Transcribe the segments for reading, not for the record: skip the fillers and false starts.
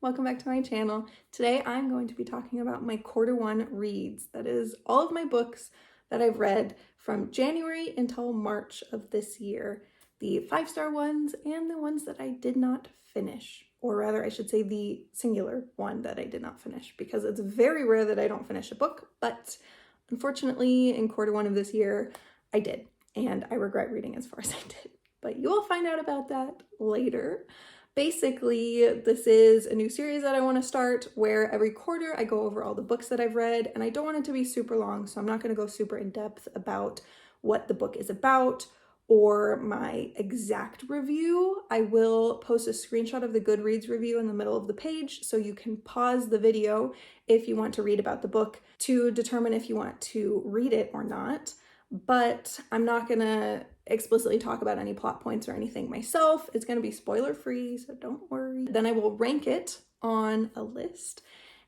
welcome back to my channel. Today I'm going to be talking about my quarter one reads. That is all of my books that I've read from January until March of this year. The 5-star ones and the ones that I did not finish, or rather I should say the singular one that I did not finish, because it's very rare that I don't finish a book, but unfortunately in quarter one of this year I did, and I regret reading as far as I did. But you will find out about that later. Basically, this is a new series that I want to start where every quarter I go over all the books that I've read, and I don't want it to be super long, so I'm not going to go super in depth about what the book is about or my exact review. I will post a screenshot of the Goodreads review in the middle of the page, so you can pause the video if you want to read about the book to determine if you want to read it or not. But I'm not gonna explicitly talk about any plot points or anything myself. It's gonna be spoiler free, so don't worry. Then I will rank it on a list,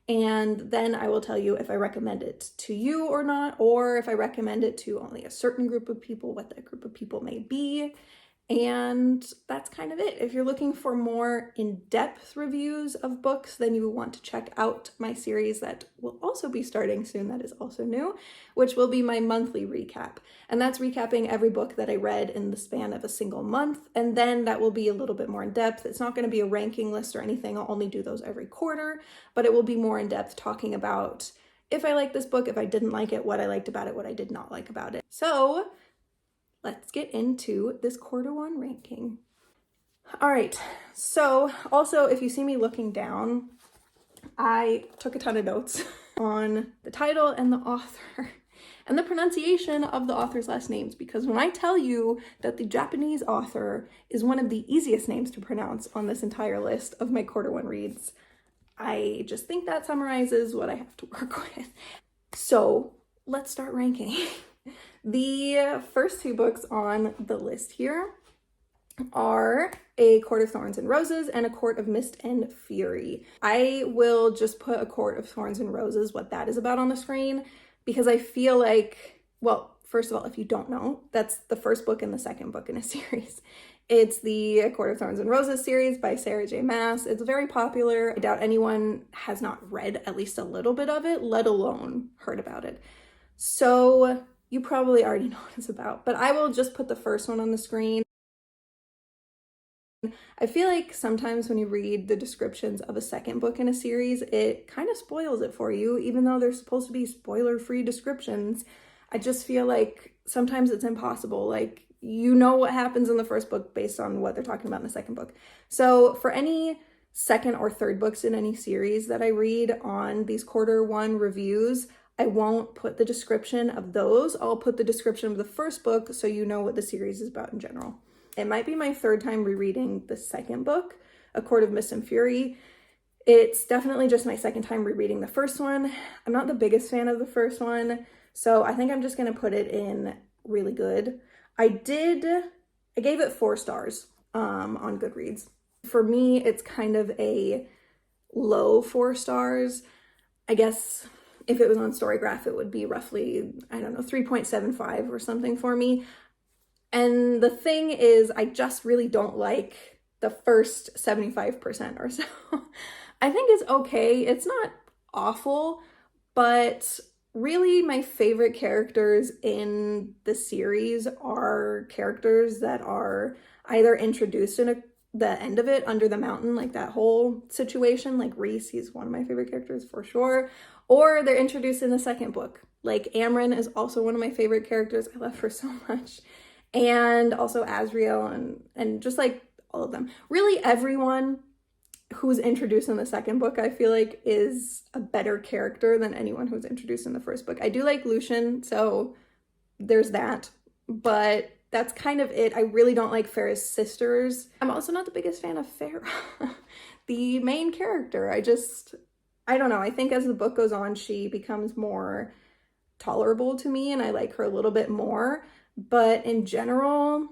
and then I will tell you if I recommend it to you or not, or if I recommend it to only a certain group of people, what that group of people may be. And that's kind of it. If you're looking for more in-depth reviews of books, then you will want to check out my series that will also be starting soon, that is also new, which will be my monthly recap. And that's recapping every book that I read in the span of a single month, and then that will be a little bit more in-depth. It's not going to be a ranking list or anything, I'll only do those every quarter, but it will be more in-depth talking about if I like this book, if I didn't like it, what I liked about it, what I did not like about it. So let's get into this quarter one ranking. All right, so also if you see me looking down, I took a ton of notes on the title and the author and the pronunciation of the author's last names, because when I tell you that the Japanese author is one of the easiest names to pronounce on this entire list of my quarter one reads, I just think that summarizes what I have to work with. So let's start ranking. The first two books on the list here are A Court of Thorns and Roses and A Court of Mist and Fury. I will just put A Court of Thorns and Roses, what that is about, on the screen, because I feel like, well, first of all, if you don't know, that's the first book and the second book in a series. It's the A Court of Thorns and Roses series by Sarah J. Maas. It's very popular. I doubt anyone has not read at least a little bit of it, let alone heard about it. So you probably already know what it's about, but I will just put the first one on the screen. I feel like sometimes when you read the descriptions of a second book in a series, it kind of spoils it for you, even though they're supposed to be spoiler-free descriptions. I just feel like sometimes it's impossible. Like, you know what happens in the first book based on what they're talking about in the second book. So for any second or third books in any series that I read on these quarter one reviews, I won't put the description of those. I'll put the description of the first book so you know what the series is about in general. It might be my third time rereading the second book, A Court of Mist and Fury. It's definitely just my second time rereading the first one. I'm not the biggest fan of the first one, so I think I'm just gonna put it in really good. I gave it 4 stars on Goodreads. For me, it's kind of a low 4 stars. I guess if it was on Storygraph, it would be roughly, I don't know, 3.75 or something for me. And the thing is, I just really don't like the first 75% or so. I think it's okay. It's not awful, but really my favorite characters in the series are characters that are either introduced in the end of it, Under the Mountain, like that whole situation, like Reese, he's one of my favorite characters for sure, or they're introduced in the second book. Like Amryn is also one of my favorite characters. I love her so much. And also Azriel and just like all of them. Really everyone who's introduced in the second book, I feel like, is a better character than anyone who's introduced in the first book. I do like Lucien, so there's that, but that's kind of it. I really don't like Farah's sisters. I'm also not the biggest fan of Farah, the main character. I don't know. I think as the book goes on, she becomes more tolerable to me and I like her a little bit more. But in general,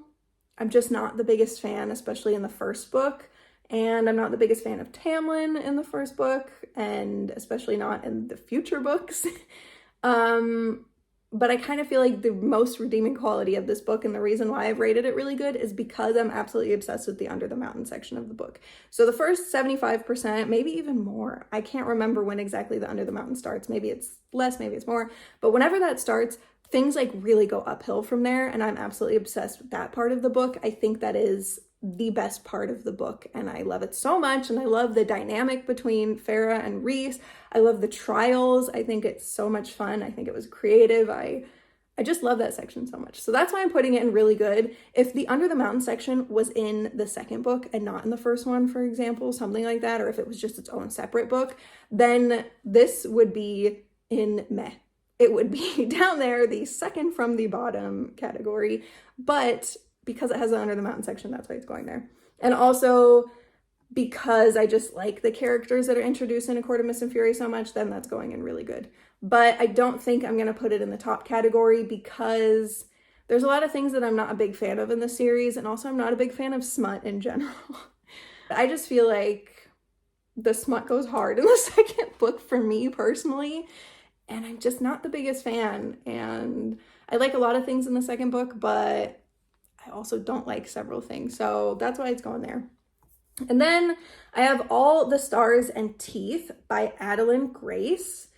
I'm just not the biggest fan, especially in the first book. And I'm not the biggest fan of Tamlin in the first book, and especially not in the future books. But I kind of feel like the most redeeming quality of this book, and the reason why I've rated it really good, is because I'm absolutely obsessed with the Under the Mountain section of the book. So the first 75%, maybe even more, I can't remember when exactly the Under the Mountain starts. Maybe it's less, maybe it's more. But whenever that starts, things like really go uphill from there, and I'm absolutely obsessed with that part of the book. I think that is the best part of the book, and I love it so much. And I love the dynamic between Farah and Rhys. I love the trials. I think it's so much fun. I think it was creative. I just love that section so much. So that's why I'm putting it in really good. If the Under the Mountain section was in the second book and not in the first one, for example, something like that, or if it was just its own separate book, then this would be in meh. It would be down there, the second from the bottom category, but because it has an Under the Mountain section, that's why it's going there. And also because I just like the characters that are introduced in A Court of Mist and Fury so much, then that's going in really good. But I don't think I'm going to put it in the top category because there's a lot of things that I'm not a big fan of in the series, and also I'm not a big fan of smut in general. I just feel like the smut goes hard in the second book for me personally, and I'm just not the biggest fan. And I like a lot of things in the second book, but I also don't like several things. So that's why it's going there. And then I have All the Stars and Teeth by Adalyn Grace.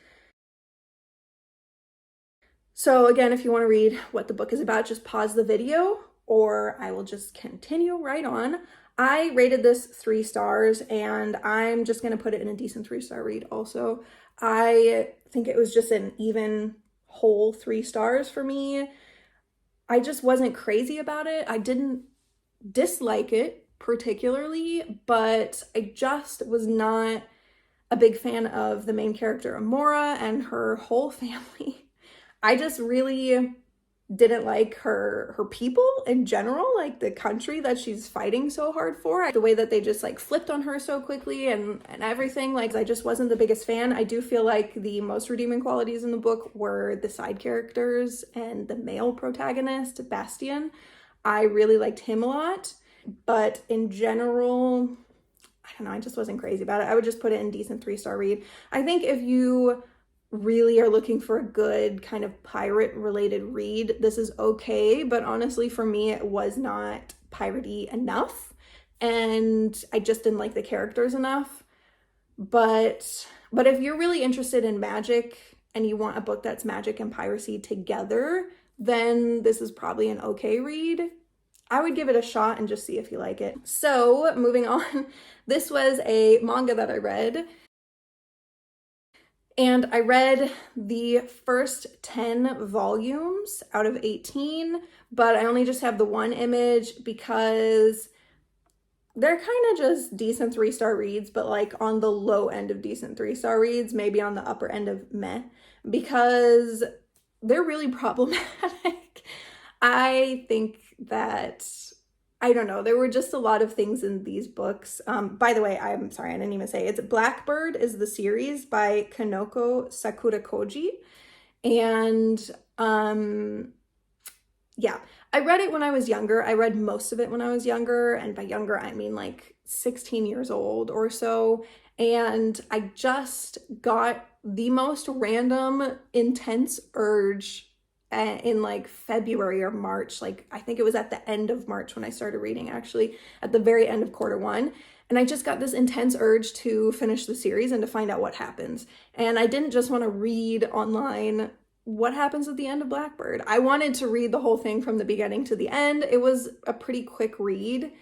So again, if you want to read what the book is about, just pause the video, or I will just continue right on. I rated this 3 stars, and I'm just going to put it in a decent 3-star read also. I think it was just an even whole 3 stars for me. I just wasn't crazy about it. I didn't dislike it particularly, but I just was not a big fan of the main character, Amora, and her whole family. I just really didn't like her people in general, like the country that she's fighting so hard for, the way that they just like flipped on her so quickly and everything. Like, I just wasn't the biggest fan. I do feel like the most redeeming qualities in the book were the side characters and the male protagonist, Bastian. I really liked him a lot, but in general, I don't know, I just wasn't crazy about it. I would just put it in decent 3-star read. I think if you really are looking for a good kind of pirate related read, this is okay, but honestly for me it was not piratey enough, and I just didn't like the characters enough. But if you're really interested in magic and you want a book that's magic and piracy together, then this is probably an okay read. I would give it a shot and just see if you like it. So moving on, this was a manga that I read. And I read the first 10 volumes out of 18, but I only just have the one image because they're kind of just decent 3-star reads, but like on the low end of decent 3-star reads, maybe on the upper end of meh, because they're really problematic. I think that, I don't know, there were just a lot of things in these books. By the way, I'm sorry, I didn't even say it. It's Blackbird is the series by Kanoko Sakurakouji. And yeah, I read it when I was younger. I read most of it when I was younger. And by younger, I mean like 16 years old or so. And I just got the most random, intense urge in like February or March. Like, I think it was at the end of March when I started reading, actually, at the very end of Q1. And I just got this intense urge to finish the series and to find out what happens. And I didn't just want to read online what happens at the end of Blackbird. I wanted to read the whole thing from the beginning to the end. It was a pretty quick read.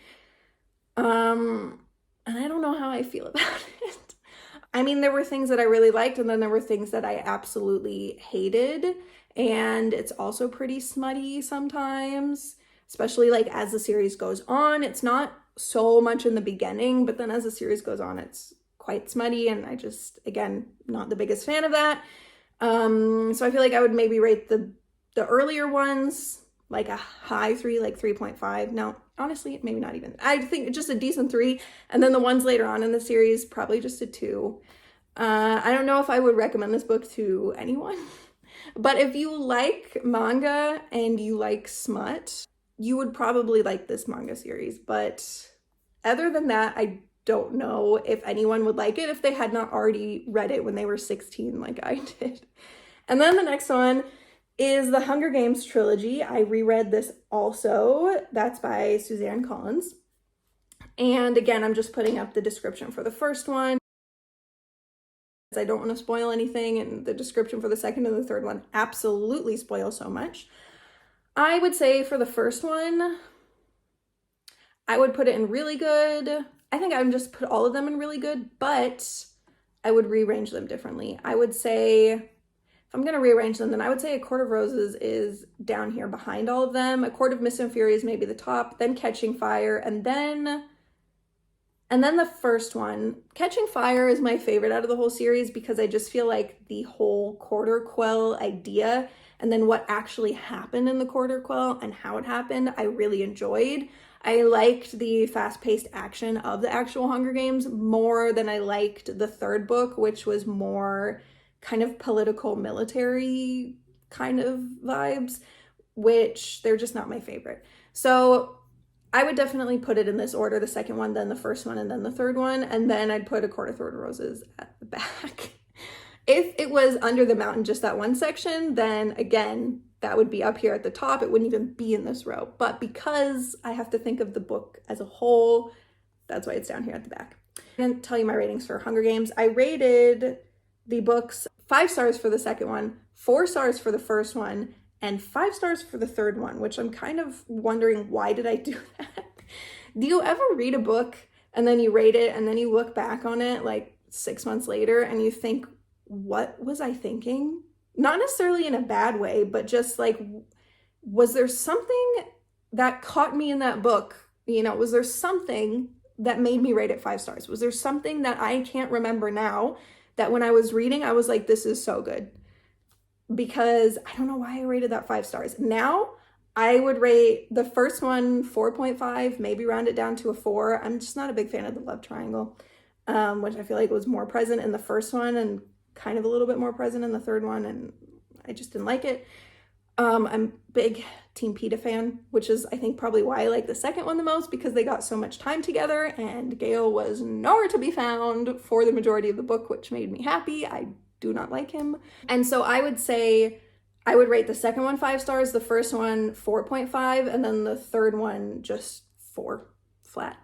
And I don't know how I feel about it. I mean, there were things that I really liked, and then there were things that I absolutely hated. And it's also pretty smutty sometimes, especially like as the series goes on. It's not so much in the beginning, but then as the series goes on, it's quite smutty. And I just, again, not the biggest fan of that. So I feel like I would maybe rate the earlier ones like a high 3, like 3.5. No, honestly, maybe not even. I think just a decent 3. And then the ones later on in the series, probably just a 2. I don't know if I would recommend this book to anyone. But if you like manga and you like smut, you would probably like this manga series. But other than that, I don't know if anyone would like it if they had not already read it when they were 16 like I did. And then the next one is the Hunger Games trilogy. I reread this also. That's by Suzanne Collins. And again, I'm just putting up the description for the first one. I don't want to spoil anything, and the description for the second and the third one absolutely spoil so much. I would say for the first one, I would put it in really good. I think I would just put all of them in really good, but I would rearrange them differently. I would say, if I'm going to rearrange them, then I would say A Court of Roses is down here behind all of them. A Court of Mist and Fury is maybe the top, then Catching Fire, and then the first one. Catching Fire is my favorite out of the whole series because I just feel like the whole quarter quell idea and then what actually happened in the quarter quell and how it happened, I really enjoyed. I liked the fast-paced action of the actual Hunger Games more than I liked the third book, which was more kind of political military kind of vibes, which they're just not my favorite. So I would definitely put it in this order, the second one, then the first one, and then the third one, and then I'd put A Court of Thorns Roses at the back. If it was Under the Mountain, just that one section, then again, that would be up here at the top. It wouldn't even be in this row. But because I have to think of the book as a whole, that's why it's down here at the back. I'm going to tell you my ratings for Hunger Games. I rated the books 5 stars for the second one, 4 stars for the first one, and 5 stars for the third one, which I'm kind of wondering, why did I do that? Do you ever read a book and then you rate it and then you look back on it like 6 months later and you think, what was I thinking? Not necessarily in a bad way, but just like, was there something that caught me in that book? You know, was there something that made me rate it 5 stars? Was there something that I can't remember now that when I was reading, I was like, this is so good? Because I don't know why I rated that 5 stars. Now, I would rate the first one 4.5, maybe round it down to a 4. I'm just not a big fan of the love triangle, which I feel like was more present in the first one and kind of a little bit more present in the third one, and I just didn't like it. I'm a big Team Peeta fan, which is I think probably why I like the second one the most, because they got so much time together and Gale was nowhere to be found for the majority of the book, which made me happy. I do not like him. And so I would say I would rate the second one 5 stars, the first one 4.5, and then the third one just 4 flat.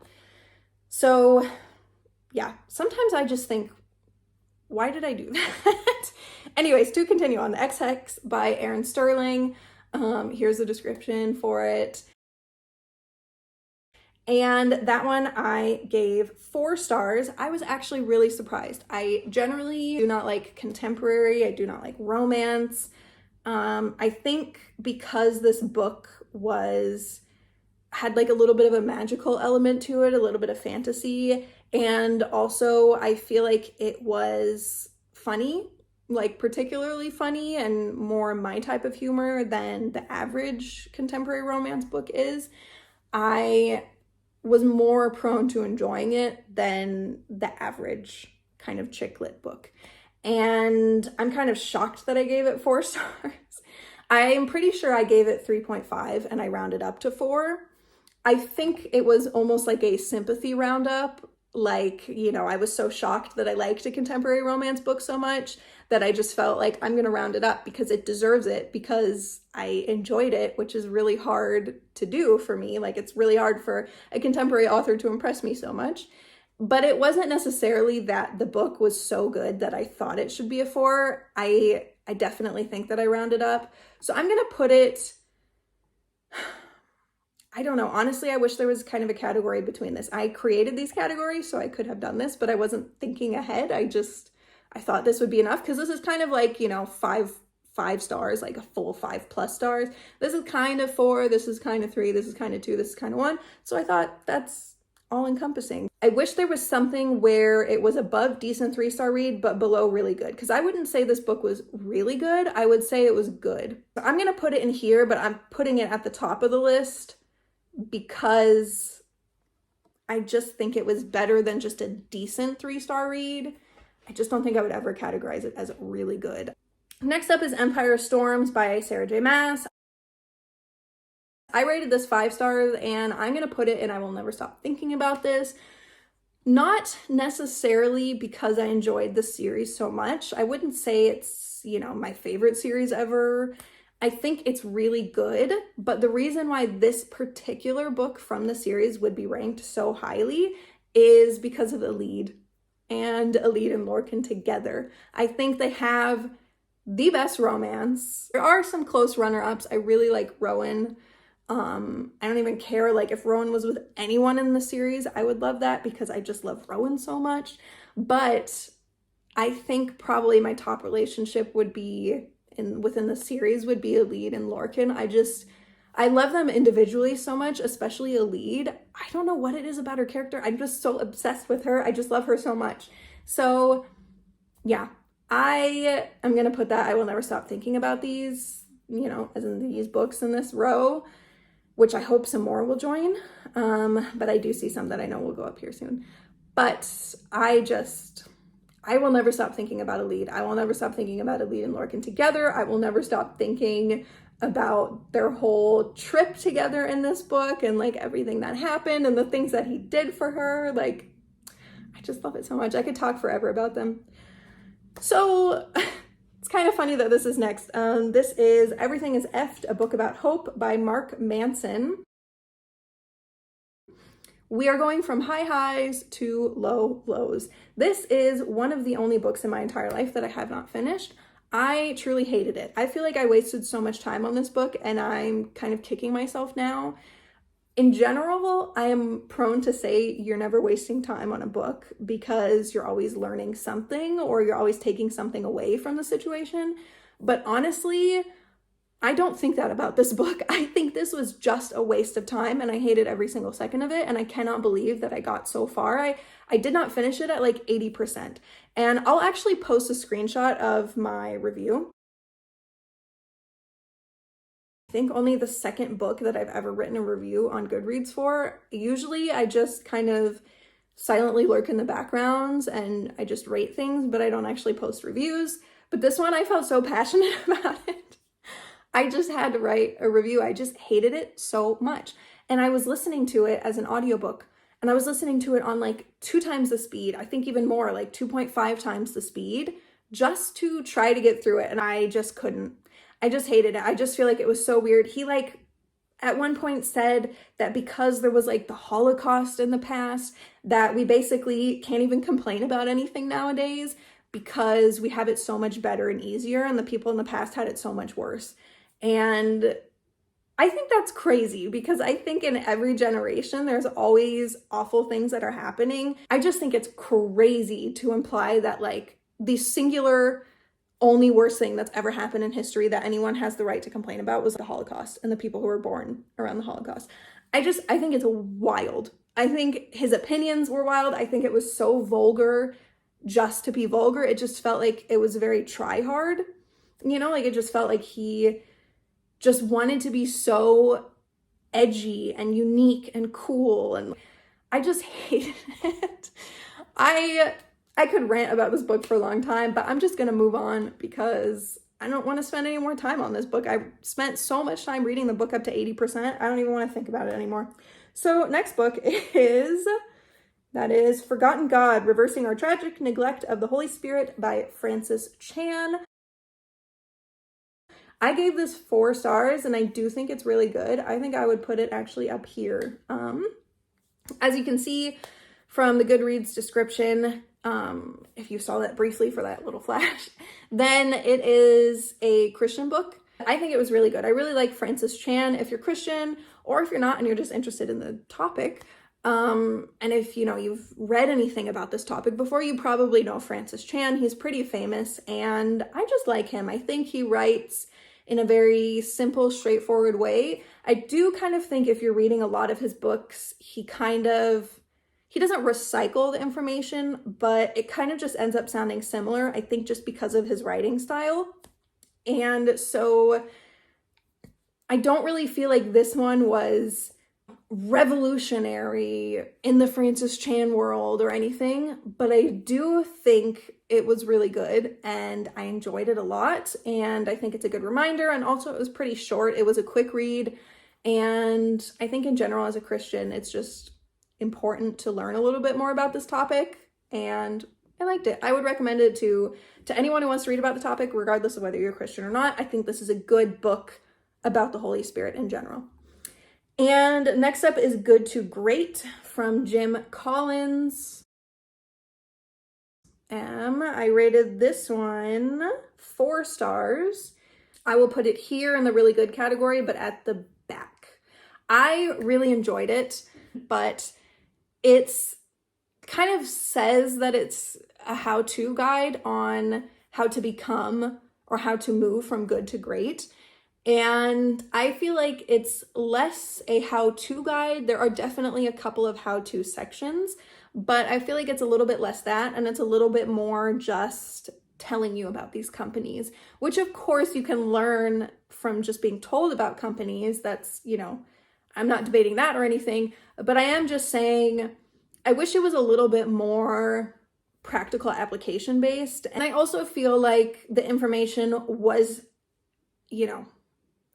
So yeah, sometimes I just think, why did I do that? Anyways, to continue on, the Ex Hex by Erin Sterling. Here's the description for it. And that one I gave 4 stars. I was actually really surprised. I generally do not like contemporary. I do not like romance. I think because this book had like a little bit of a magical element to it, a little bit of fantasy, and also I feel like it was funny, like particularly funny and more my type of humor than the average contemporary romance book is. I was more prone to enjoying it than the average kind of chick lit book. And I'm kind of shocked that I gave it 4 stars. I'm pretty sure I gave it 3.5 and I rounded up to 4. I think it was almost like a sympathy roundup. Like, you know, I was so shocked that I liked a contemporary romance book so much that I just felt like I'm going to round it up because it deserves it, because I enjoyed it, which is really hard to do for me. Like, it's really hard for a contemporary author to impress me so much. But it wasn't necessarily that the book was so good that I thought it should be a 4. I definitely think that I rounded up. So I'm going to put it, I don't know. Honestly, I wish there was kind of a category between this. I created these categories, so I could have done this, but I wasn't thinking ahead. I thought this would be enough, because this is kind of like, you know, 5 stars, like a full 5+ stars. This is kind of 4, this is kind of 3, this is kind of 2, this is kind of 1. So I thought that's all encompassing. I wish there was something where it was above decent 3-star read, but below really good, because I wouldn't say this book was really good. I would say it was good. So I'm going to put it in here, but I'm putting it at the top of the list because I just think it was better than just a decent 3-star read. I just don't think I would ever categorize it as really good. Next up is Empire of Storms by Sarah J. Maas. I rated this 5 stars, and I'm going to put it in I will never stop thinking about this. Not necessarily because I enjoyed the series so much. I wouldn't say it's, you know, my favorite series ever. I think it's really good, but the reason why this particular book from the series would be ranked so highly is because of the lead and Elide and Lorcan together. I think they have the best romance. There are some close runner-ups. I really like Rowan. I don't even care, like, if Rowan was with anyone in the series, I would love that because I just love Rowan so much. But I think probably my top relationship would be within the series would be Elide and Lorcan. I love them individually so much, especially Elide. I don't know what it is about her character. I'm just so obsessed with her. I just love her so much. So yeah, I am going to put that I will never stop thinking about these, you know, as in these books in this row, which I hope some more will join. But I do see some that I know will go up here soon. But I will never stop thinking about Elide. I will never stop thinking about Elide and Lorcan together. I will never stop thinking about their whole trip together in this book and like everything that happened and the things that he did for her. Like, I just love it so much. I could talk forever about them. So it's kind of funny that this is next. This is Everything is Effed, a book about hope by Mark Manson. We are going from high highs to low lows. This is one of the only books in my entire life that I have not finished. I truly hated it. I feel like I wasted so much time on this book and I'm kind of kicking myself now. In general, I am prone to say you're never wasting time on a book because you're always learning something or you're always taking something away from the situation. But honestly, I don't think that about this book. I think this was just a waste of time and I hated every single second of it. And I cannot believe that I got so far. I did not finish it at like 80%. And I'll actually post a screenshot of my review. I think only the second book that I've ever written a review on Goodreads for. Usually I just kind of silently lurk in the backgrounds and I just rate things, but I don't actually post reviews. But this one I felt so passionate about it. I just had to write a review. I just hated it so much. And I was listening to it as an audiobook and I was listening to it on like 2 times the speed. I think even more, like 2.5 times the speed, just to try to get through it. And I just couldn't. I just hated it. I just feel like it was so weird. He like at one point said that because there was like the Holocaust in the past, that we basically can't even complain about anything nowadays because we have it so much better and easier and the people in the past had it so much worse. And I think that's crazy because I think in every generation, there's always awful things that are happening. I just think it's crazy to imply that like the singular only worst thing that's ever happened in history that anyone has the right to complain about was the Holocaust and the people who were born around the Holocaust. I think it's wild. I think his opinions were wild. I think it was so vulgar just to be vulgar. It just felt like it was very try-hard. You know, like it just felt like he just wanted to be so edgy and unique and cool. And I just hated it. I could rant about this book for a long time, but I'm just going to move on because I don't want to spend any more time on this book. I spent so much time reading the book up to 80%. I don't even want to think about it anymore. So next book is Forgotten God, Reversing Our Tragic Neglect of the Holy Spirit by Frances Chan. I gave this 4 stars and I do think it's really good. I think I would put it actually up here. As you can see from the Goodreads description, if you saw that briefly for that little flash, then it is a Christian book. I think it was really good. I really like Frances Chan. If you're Christian or if you're not and you're just interested in the topic, and if you know you've read anything about this topic before, you probably know Frances Chan. He's pretty famous and I just like him. I think he writes in a very simple, straightforward way. I do kind of think if you're reading a lot of his books, he doesn't recycle the information, but it kind of just ends up sounding similar, I think just because of his writing style. And so I don't really feel like this one was revolutionary in the Frances Chan world or anything, but I do think it was really good and I enjoyed it a lot. And I think it's a good reminder. And also it was pretty short. It was a quick read. And I think in general as a Christian, it's just important to learn a little bit more about this topic. And I liked it. I would recommend it to anyone who wants to read about the topic, regardless of whether you're a Christian or not. I think this is a good book about the Holy Spirit in general. And next up is Good to Great from Jim Collins. I rated this one 4 stars. I will put it here in the really good category, but at the back. I really enjoyed it, but it's kind of says that it's a how-to guide on how to become or how to move from good to great. And I feel like it's less a how-to guide. There are definitely a couple of how-to sections, but I feel like it's a little bit less that, and it's a little bit more just telling you about these companies, which of course you can learn from just being told about companies. That's, you know, I'm not debating that or anything, but I am just saying I wish it was a little bit more practical application based. And I also feel like the information was, you know,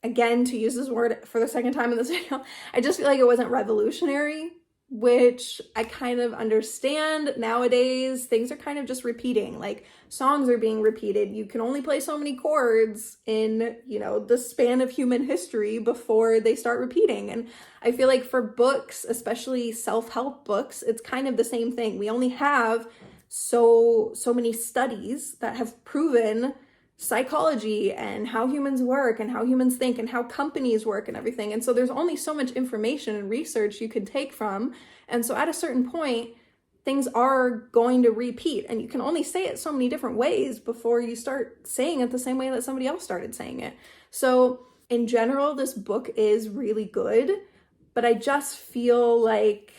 again, to use this word for the second time in this video, I just feel like it wasn't revolutionary, which I kind of understand. Nowadays, things are kind of just repeating, like songs are being repeated. You can only play so many chords in, you know, the span of human history before they start repeating. And I feel like for books, especially self-help books, it's kind of the same thing. We only have so many studies that have proven psychology and how humans work and how humans think and how companies work and everything. And so there's only so much information and research you can take from. And so at a certain point, things are going to repeat, and you can only say it so many different ways before you start saying it the same way that somebody else started saying it. So in general, this book is really good, but I just feel like,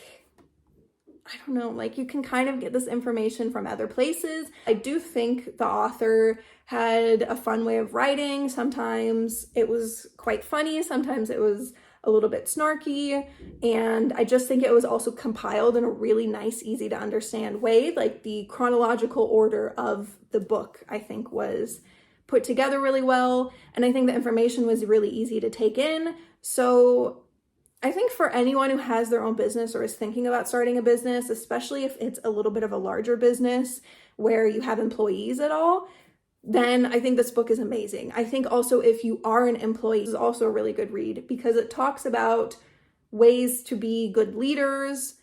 I don't know, like you can kind of get this information from other places. I do think the author had a fun way of writing. Sometimes it was quite funny, sometimes it was a little bit snarky, and I just think it was also compiled in a really nice, easy to understand way. Like the chronological order of the book, I think, was put together really well, and I think the information was really easy to take in. So I think for anyone who has their own business or is thinking about starting a business, especially if it's a little bit of a larger business where you have employees at all, then I think this book is amazing. I think also if you are an employee, this is also a really good read because it talks about ways to be good leaders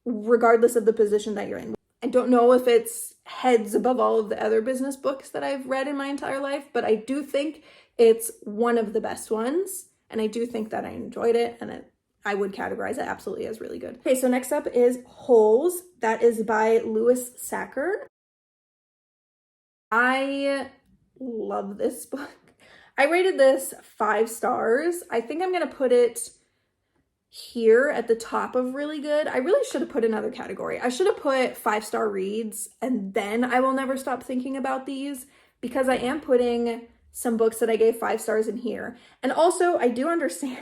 regardless of the position that you're in. I don't know if it's heads above all of the other business books that I've read in my entire life, but I do think it's one of the best ones. And I do think that I enjoyed it, and I would categorize it absolutely as really good. Okay, so next up is Holes. That is by Louis Sachar. I love this book. I rated this 5 stars. I think I'm gonna put it here at the top of really good. I really should have put another category. I should have put 5-star reads, and then I will never stop thinking about these, because I am putting some books that I gave 5 stars in here. And also, I do understand,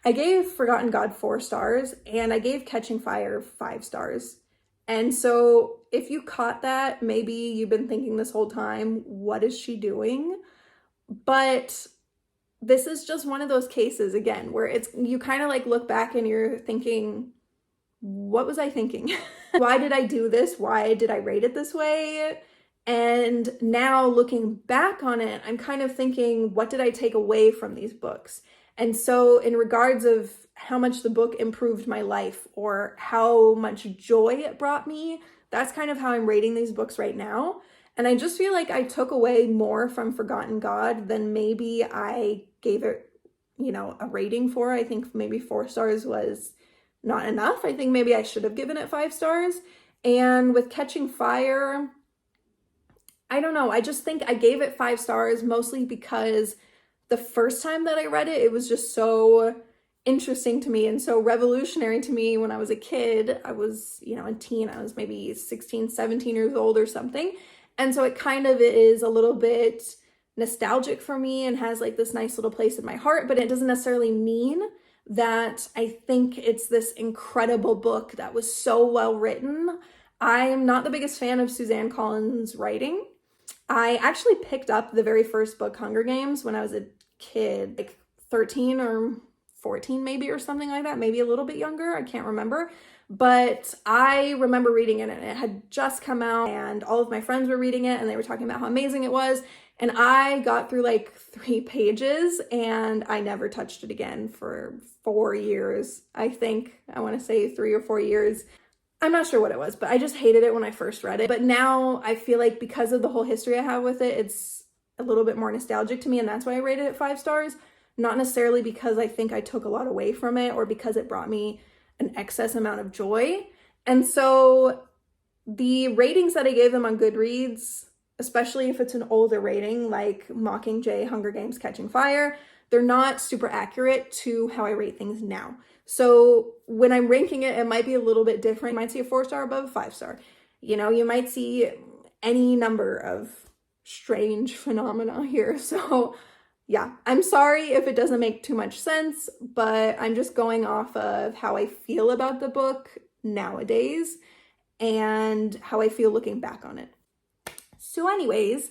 I gave Forgotten God 4 stars, and I gave Catching Fire 5 stars. And so if you caught that, maybe you've been thinking this whole time, what is she doing? But this is just one of those cases, again, where it's, you kind of like look back and you're thinking, what was I thinking? Why did I do this? Why did I rate it this way? And now looking back on it, I'm kind of thinking, what did I take away from these books? And so in regards of how much the book improved my life or how much joy it brought me, that's kind of how I'm rating these books right now. And I just feel like I took away more from Forgotten God than maybe I gave it, you know, a rating for. I think maybe 4 stars was not enough. I think maybe I should have given it 5 stars. And with Catching Fire, I don't know. I just think I gave it 5 stars mostly because the first time that I read it, it was just so interesting to me and so revolutionary to me when I was a kid. I was, you know, a teen. I was maybe 16, 17 years old or something. And so it kind of is a little bit nostalgic for me and has like this nice little place in my heart, but it doesn't necessarily mean that I think it's this incredible book that was so well written. I am not the biggest fan of Suzanne Collins' writing. I actually picked up the very first book, Hunger Games, when I was a kid, like 13 or 14 maybe, or something like that, maybe a little bit younger, I can't remember. but I remember reading it and it had just come out and all of my friends were reading it and they were talking about how amazing it was. And I got through like 3 pages and I never touched it again for 4 years. I think, I want to say 3 or 4 years. I'm not sure what it was, but I just hated it when I first read it. But now I feel like because of the whole history I have with it, it's a little bit more nostalgic to me, and that's why I rated it 5 stars. Not necessarily because I think I took a lot away from it or because it brought me an excess amount of joy. And so the ratings that I gave them on Goodreads, especially if it's an older rating like Mockingjay, Hunger Games, Catching Fire, they're not super accurate to how I rate things now. So when I'm ranking it, it might be a little bit different. You might see a 4-star above a 5-star. You know, you might see any number of strange phenomena here. So yeah, I'm sorry if it doesn't make too much sense, but I'm just going off of how I feel about the book nowadays and how I feel looking back on it. So anyways,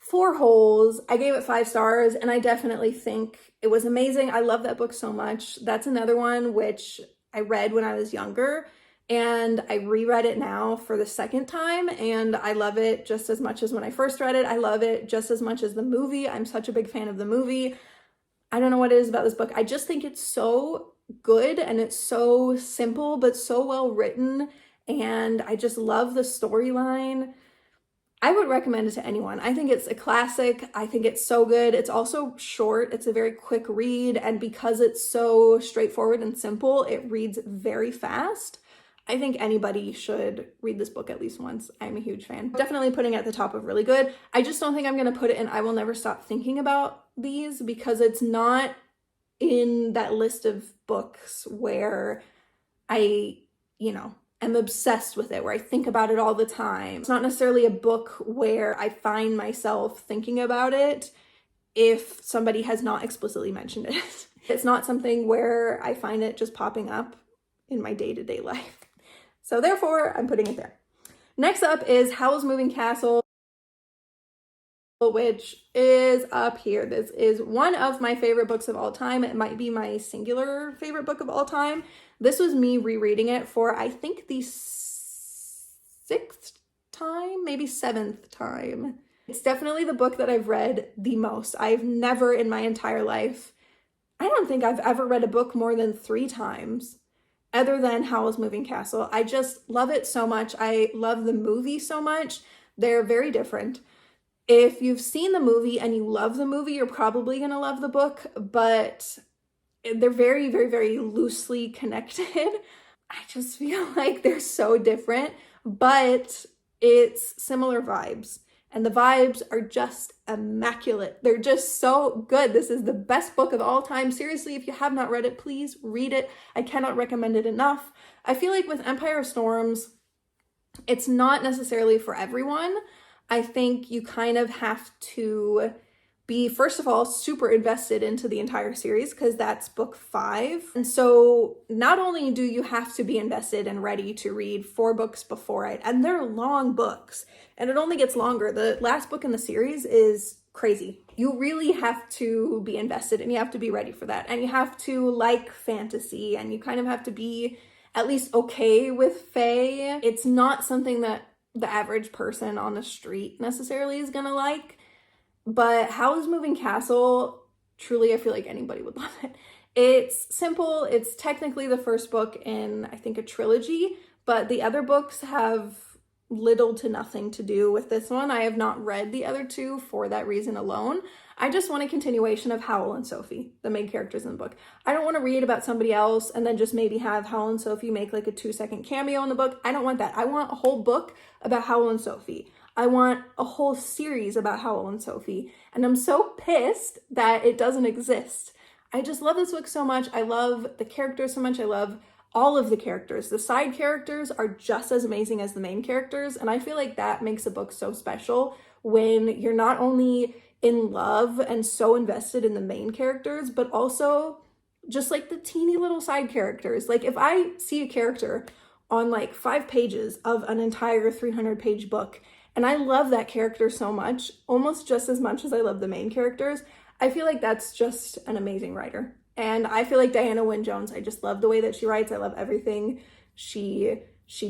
4 Holes, I gave it 5 stars and I definitely think it was amazing. I love that book so much. That's another one which I read when I was younger and I reread it now for the second time and I love it just as much as when I first read it. I love it just as much as the movie. I'm such a big fan of the movie. I don't know what it is about this book. I just think it's so good and it's so simple but so well written and I just love the storyline. I would recommend it to anyone. I think it's a classic. I think it's so good. It's also short. It's a very quick read. And because it's so straightforward and simple, it reads very fast. I think anybody should read this book at least once. I'm a huge fan. Definitely putting it at the top of really good. I just don't think I'm going to put it in I Will Never Stop Thinking About These because it's not in that list of books where I, I'm obsessed with it, where I think about it all the time. It's not necessarily a book where I find myself thinking about it if somebody has not explicitly mentioned it. It's not something where I find it just popping up in my day-to-day life. So therefore, I'm putting it there. Next up is Howl's Moving Castle, which is up here. This is one of my favorite books of all time. It might be my singular favorite book of all time. This was me rereading it for, I think, the 6th time, maybe 7th time. It's definitely the book that I've read the most. I've never in my entire life, I don't think I've ever read a book more than 3 times, other than Howl's Moving Castle. I just love it so much. I love the movie so much. They're very different. If you've seen the movie and you love the movie, you're probably going to love the book, but they're very, very, very loosely connected. I just feel like they're so different, but it's similar vibes. And the vibes are just immaculate. They're just so good. This is the best book of all time. Seriously, if you have not read it, please read it. I cannot recommend it enough. I feel like with Empire of Storms, it's not necessarily for everyone. I think you kind of have to be, first of all, super invested into the entire series because that's book 5. And so not only do you have to be invested and ready to read 4 books before it, and they're long books, and it only gets longer. The last book in the series is crazy. You really have to be invested and you have to be ready for that. And you have to like fantasy and you kind of have to be at least okay with fae. It's not something that the average person on the street necessarily is gonna like. But Howl's Moving Castle, truly, I feel like anybody would love it. It's simple. It's technically the first book in, I think, a trilogy, but the other books have little to nothing to do with this one. I have not read the other 2 for that reason alone. I just want a continuation of Howl and Sophie, the main characters in the book. I don't want to read about somebody else and then just maybe have Howl and Sophie make like a 2-second cameo in the book. I don't want that. I want a whole book about Howl and Sophie. I want a whole series about Howl and Sophie. And I'm so pissed that it doesn't exist. I just love this book so much. I love the characters so much. I love all of the characters. The side characters are just as amazing as the main characters. And I feel like that makes a book so special when you're not only in love and so invested in the main characters, but also just like the teeny little side characters. Like if I see a character on like 5 pages of an entire 300-page book, and I love that character so much, almost just as much as I love the main characters, I feel like that's just an amazing writer. And I feel like Diana Wynne Jones, I just love the way that she writes. I love everything she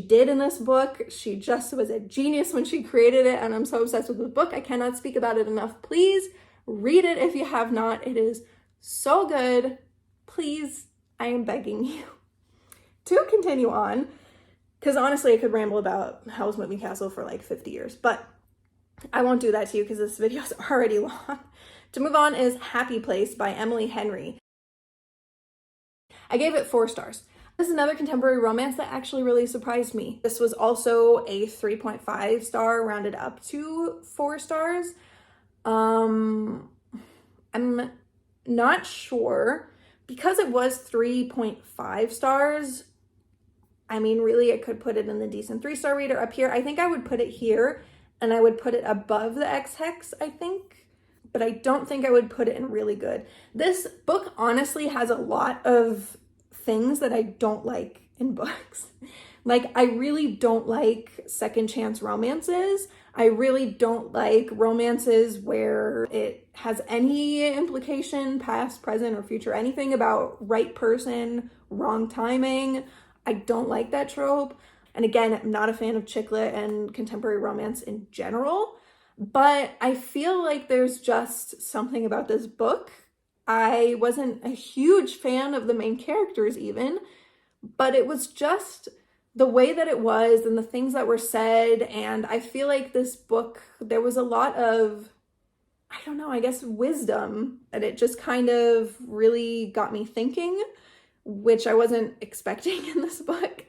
did in this book. She just was a genius when she created it, and I'm so obsessed with this book. I cannot speak about it enough. Please read it if you have not. It is so good. Please, I am begging you. To continue on, because honestly I could ramble about Howl's Moving Castle for like 50 years, but I won't do that to you because this video is already long. To move on is Happy Place by Emily Henry. I gave it 4 stars. This is another contemporary romance that actually really surprised me. This was also a 3.5 star rounded up to 4 stars. I'm not sure. Because it was 3.5 stars, I mean, really, I could put it in the decent 3-star reader up here. I think I would put it here, and I would put it above the Ex Hex, I think. But I don't think I would put it in really good. This book honestly has a lot of things that I don't like in books. Like, I really don't like second chance romances. I really don't like romances where it has any implication, past, present, or future, anything about right person, wrong timing. I don't like that trope. And again, I'm not a fan of chick lit and contemporary romance in general, but I feel like there's just something about this book. I wasn't a huge fan of the main characters even, but it was just the way that it was and the things that were said. And I feel like this book, there was a lot of, I don't know, I guess wisdom, and it just kind of really got me thinking, which I wasn't expecting in this book.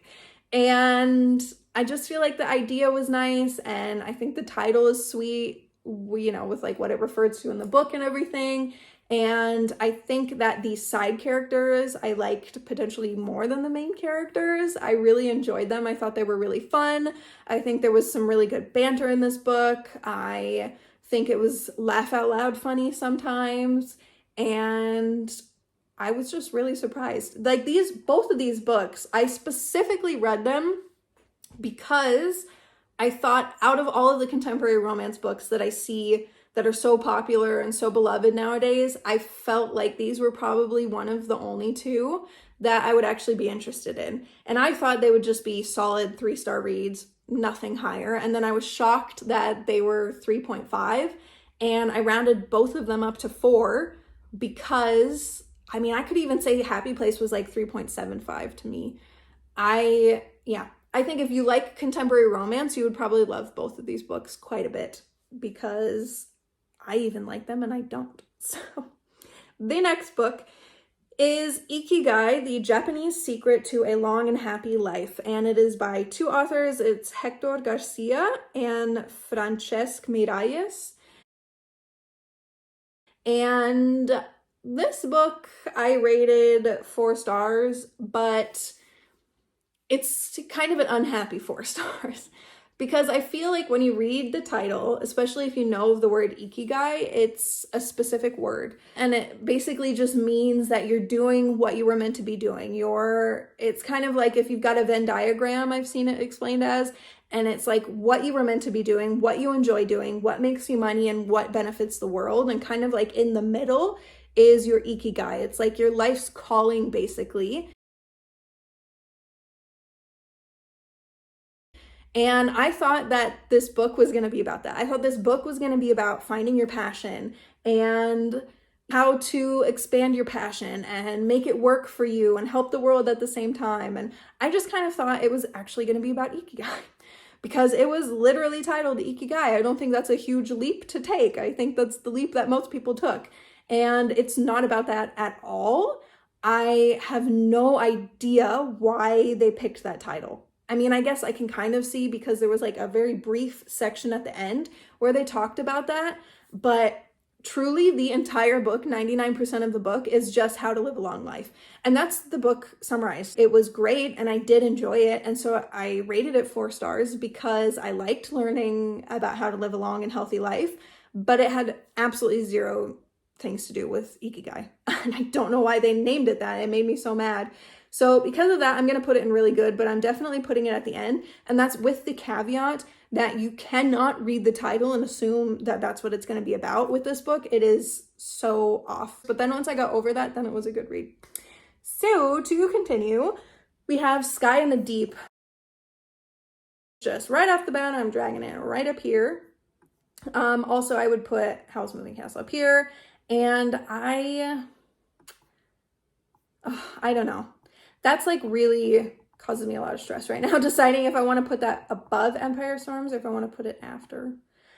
And I just feel like the idea was nice, and I think the title is sweet, you know, with like what it refers to in the book and everything. And I think that these side characters I liked potentially more than the main characters. I really enjoyed them. I thought they were really fun. I think there was some really good banter in this book. I think it was laugh out loud funny sometimes. And I was just really surprised. Like both of these books, I specifically read them because I thought out of all of the contemporary romance books that I see that are so popular and so beloved nowadays, I felt like these were probably one of the only 2 that I would actually be interested in. And I thought they would just be solid 3-star reads, nothing higher. And then I was shocked that they were 3.5, and I rounded both of them up to 4 because, I mean, I could even say Happy Place was like 3.75 to me. I think if you like contemporary romance, you would probably love both of these books quite a bit, because I even like them and I don't. So the next book is Ikigai, the Japanese Secret to a Long and Happy Life. And it is by 2 authors. It's Hector Garcia and Francesc Miralles. And this book I rated 4 stars, but it's kind of an unhappy 4 stars. Because I feel like when you read the title, especially if you know the word Ikigai, it's a specific word. And it basically just means that you're doing what you were meant to be doing. It's kind of like if you've got a Venn diagram, I've seen it explained as, and it's like what you were meant to be doing, what you enjoy doing, what makes you money, and what benefits the world. And kind of like in the middle is your Ikigai. It's like your life's calling, basically. And I thought that this book was going to be about that. I thought this book was going to be about finding your passion and how to expand your passion and make it work for you and help the world at the same time. And I just kind of thought it was actually going to be about Ikigai because it was literally titled Ikigai. I don't think that's a huge leap to take. I think that's the leap that most people took. And it's not about that at all. I have no idea why they picked that title. I mean, I guess I can kind of see because there was like a very brief section at the end where they talked about that, but truly the entire book, 99% of the book, is just how to live a long life. And that's the book summarized. It was great and I did enjoy it. And so I rated it 4 stars because I liked learning about how to live a long and healthy life, but it had absolutely 0 things to do with Ikigai. And I don't know why they named it that. It made me so mad. So because of that, I'm going to put it in really good, but I'm definitely putting it at the end. And that's with the caveat that you cannot read the title and assume that that's what it's going to be about with this book. It is so off. But then once I got over that, then it was a good read. So to continue, We have Sky in the Deep. Just right off the bat, I'm dragging it right up here. Also, I would put Howl's Moving Castle up here. And I don't know. That's like really causes me a lot of stress right now, deciding if I want to put that above Empire Storms or if I want to put it after.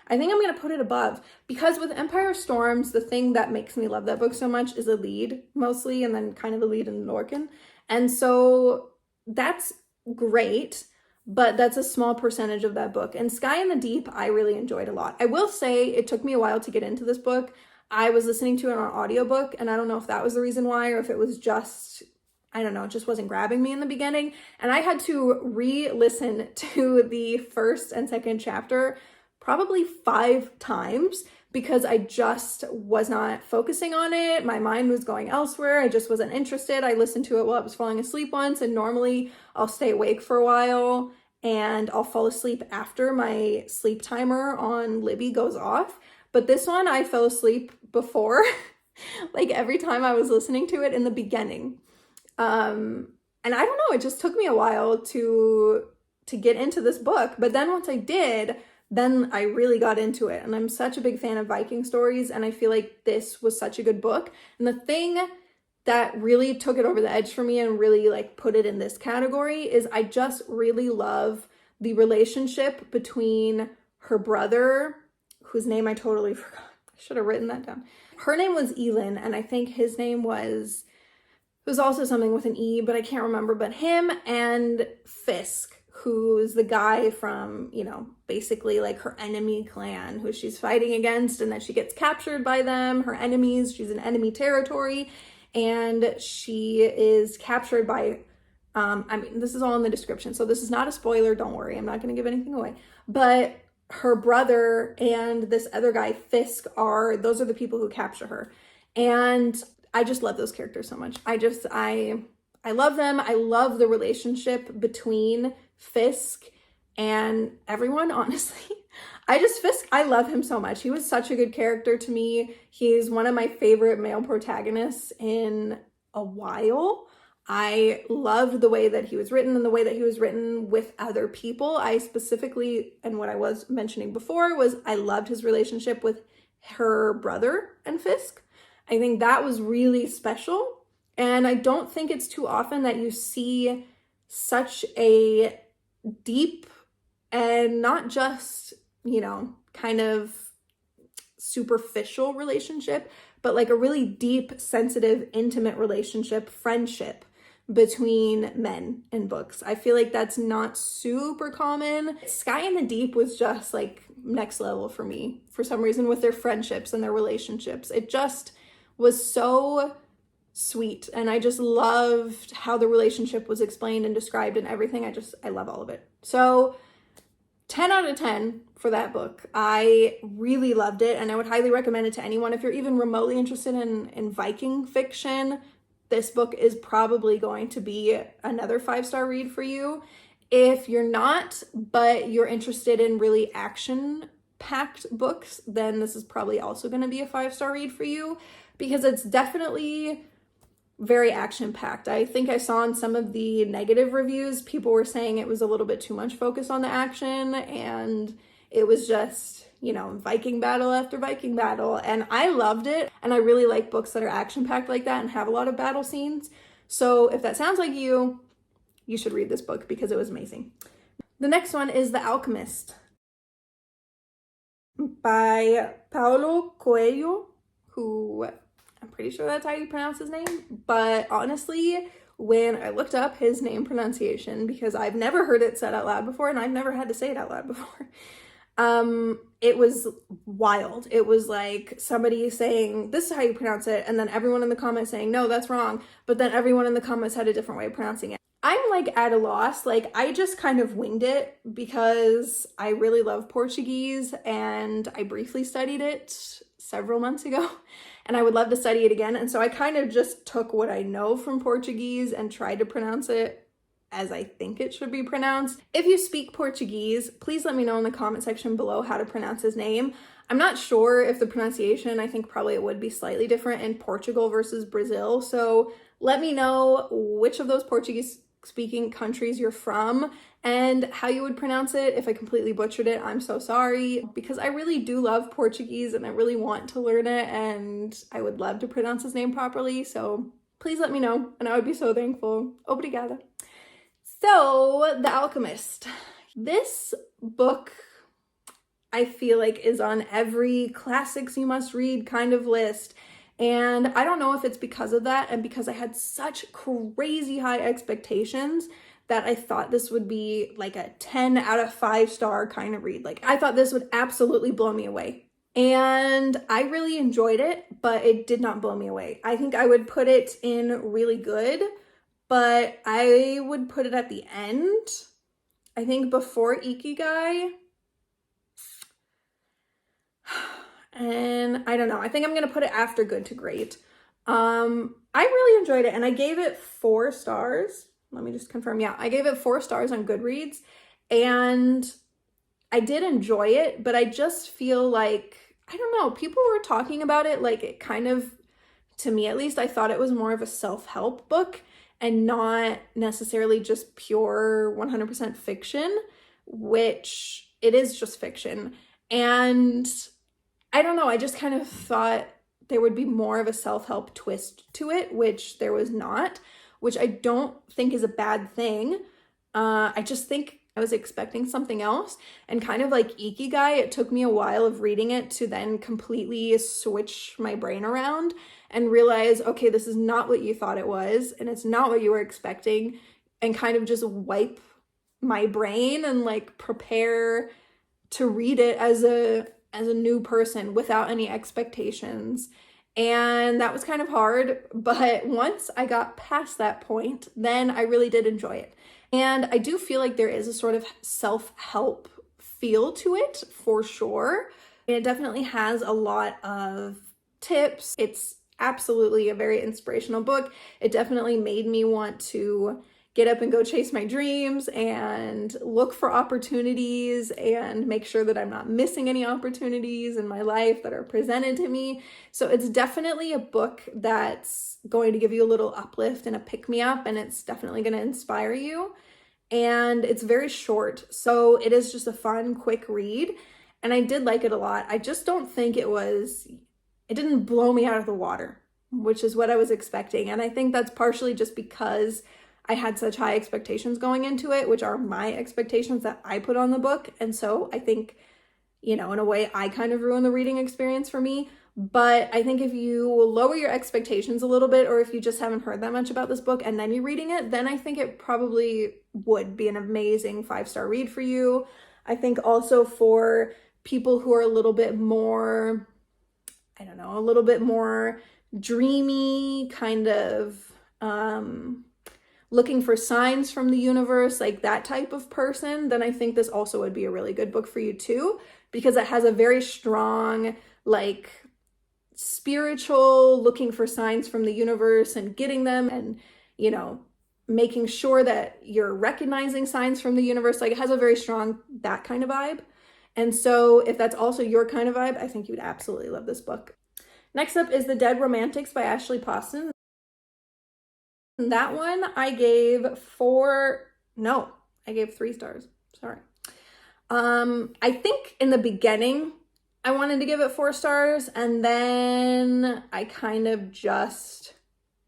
I think I'm going to put it above, because with Empire Storms, the thing that makes me love that book so much is a lead mostly, and then kind of the lead in Lorcan. And so that's great, but that's a small percentage of that book. And Sky in the Deep, I really enjoyed a lot. I will say it took me a while to get into this book. I was listening to it on audiobook, and I don't know if that was the reason why, or if it was just, I don't know, it just wasn't grabbing me in the beginning. And I had to re-listen to the first and second chapter probably 5 times because I just was not focusing on it. My mind was going elsewhere. I just wasn't interested. I listened to it while I was falling asleep once, and normally I'll stay awake for a while and I'll fall asleep after my sleep timer on Libby goes off. But this one, I fell asleep before, like every time I was listening to it in the beginning. And I don't know, it just took me a while to get into this book. But then once I did, then I really got into it. And I'm such a big fan of Viking stories, and I feel like this was such a good book. And the thing that really took it over the edge for me and really like put it in this category is I just really love the relationship between her brother, whose name I totally forgot. I should have written that down. Her name was Elin, and I think his name was, it was also something with an E, but I can't remember. But him and Fisk, who's the guy from, you know, basically like her enemy clan, who she's fighting against, and that she gets captured by them, her enemies. She's in enemy territory, and she is captured by, I mean, this is all in the description, so this is not a spoiler, don't worry, I'm not going to give anything away. But her brother and this other guy, Fisk, those are the people who capture her. And I just love those characters so much. I love them. I love the relationship between Fisk and everyone, honestly. Fisk, I love him so much. He was such a good character to me. He's one of my favorite male protagonists in a while. I loved the way that he was written and the way that he was written with other people. I specifically, and what I was mentioning before, was I loved his relationship with her brother and Fisk. I think that was really special. And I don't think it's too often that you see such a deep and not just, you know, kind of superficial relationship, but like a really deep, sensitive, intimate relationship, friendship between men in books. I feel like that's not super common. Sky in the Deep was just like next level for me for some reason with their friendships and their relationships. It just was so sweet, and I just loved how the relationship was explained and described and everything. I love all of it. So 10 out of 10 for that book. I really loved it, and I would highly recommend it to anyone. If you're even remotely interested in Viking fiction, this book is probably going to be another 5-star read for you. If you're not, but you're interested in really action-packed books, then this is probably also going to be a 5-star read for you, because it's definitely very action-packed. I think I saw in some of the negative reviews, people were saying it was a little bit too much focus on the action, and it was just, you know, Viking battle after Viking battle, and I loved it. And I really like books that are action-packed like that and have a lot of battle scenes. So if that sounds like you should read this book because it was amazing. The next one is The Alchemist by Paulo Coelho, who I'm pretty sure that's how you pronounce his name. But honestly, when I looked up his name pronunciation, because I've never heard it said out loud before, and I've never had to say it out loud before, it was wild. It was like somebody saying, this is how you pronounce it, and then everyone in the comments saying, no, that's wrong. But then everyone in the comments had a different way of pronouncing it. I'm like at a loss. Like, I just kind of winged it because I really love Portuguese, and I briefly studied it several months ago, and I would love to study it again. And so I kind of just took what I know from Portuguese and tried to pronounce it as I think it should be pronounced. If you speak Portuguese, please let me know in the comment section below how to pronounce his name. I'm not sure if the pronunciation, I think probably it would be slightly different in Portugal versus Brazil. So let me know which of those Portuguese speaking countries you're from and how you would pronounce it. If I completely butchered it, I'm so sorry, because I really do love Portuguese and I really want to learn it and I would love to pronounce his name properly. So please let me know and I would be so thankful. Obrigada. So, The Alchemist. This book, I feel like, is on every classics you must read kind of list. And I don't know if it's because of that and because I had such crazy high expectations that I thought this would be like a 10 out of 5 star kind of read. Like, I thought this would absolutely blow me away. And I really enjoyed it, but it did not blow me away. I think I would put it in really good, but I would put it at the end. I think before Ikigai. And I don't know. I think I'm going to put it after good to great. I really enjoyed it and I gave it 4 stars. Let me just confirm. Yeah, I gave it 4 stars on Goodreads and I did enjoy it, but I just feel like, I don't know, people were talking about it like it kind of, to me at least, I thought it was more of a self-help book and not necessarily just pure 100% fiction, which it is just fiction. And I don't know, I just kind of thought there would be more of a self-help twist to it, which there was not, which I don't think is a bad thing. I just think I was expecting something else, and kind of like Ikigai, it took me a while of reading it to then completely switch my brain around and realize, okay, this is not what you thought it was, and it's not what you were expecting, and kind of just wipe my brain and like prepare to read it as a new person without any expectations. And that was kind of hard, but once I got past that point, then I really did enjoy it. And I do feel like there is a sort of self-help feel to it for sure. It definitely has a lot of tips. It's absolutely a very inspirational book. It definitely made me want to get up and go chase my dreams and look for opportunities and make sure that I'm not missing any opportunities in my life that are presented to me. So it's definitely a book that's going to give you a little uplift and a pick-me-up, and it's definitely going to inspire you. And it's very short, so it is just a fun, quick read. And I did like it a lot. I just don't think it didn't blow me out of the water, which is what I was expecting. And I think that's partially just because I had such high expectations going into it, which are my expectations that I put on the book. And so I think, in a way, I kind of ruined the reading experience for me. But I think if you lower your expectations a little bit, or if you just haven't heard that much about this book and then you're reading it, then I think it probably would be an amazing 5-star read for you. I think also for people who are a little bit more, a little bit more dreamy, kind of looking for signs from the universe, like that type of person, then I think this also would be a really good book for you too, because it has a very strong, like, spiritual looking for signs from the universe and getting them, and making sure that you're recognizing signs from the universe. Like, it has a very strong that kind of vibe. And so if that's also your kind of vibe, I think you would absolutely love this book. Next up is The Dead Romantics by Ashley Poston. That one I gave 3 stars. Sorry. I think in the beginning I wanted to give it 4 stars, and then I kind of just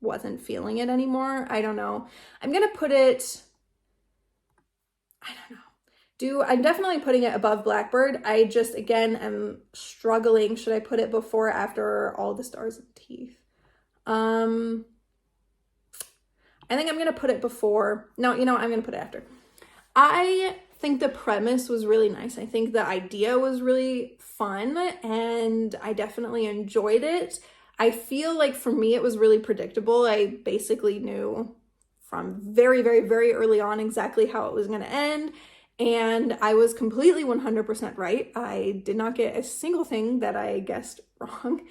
wasn't feeling it anymore. I don't know. I'm gonna put it, I'm definitely putting it above Blackbird. I just, again, am struggling. Should I put it before or after All the Stars and Teeth? I think I'm going to put it before. No, I'm going to put it after. I think the premise was really nice. I think the idea was really fun and I definitely enjoyed it. I feel like for me, it was really predictable. I basically knew from very, very, very early on exactly how it was going to end. And I was completely 100% right. I did not get a single thing that I guessed wrong.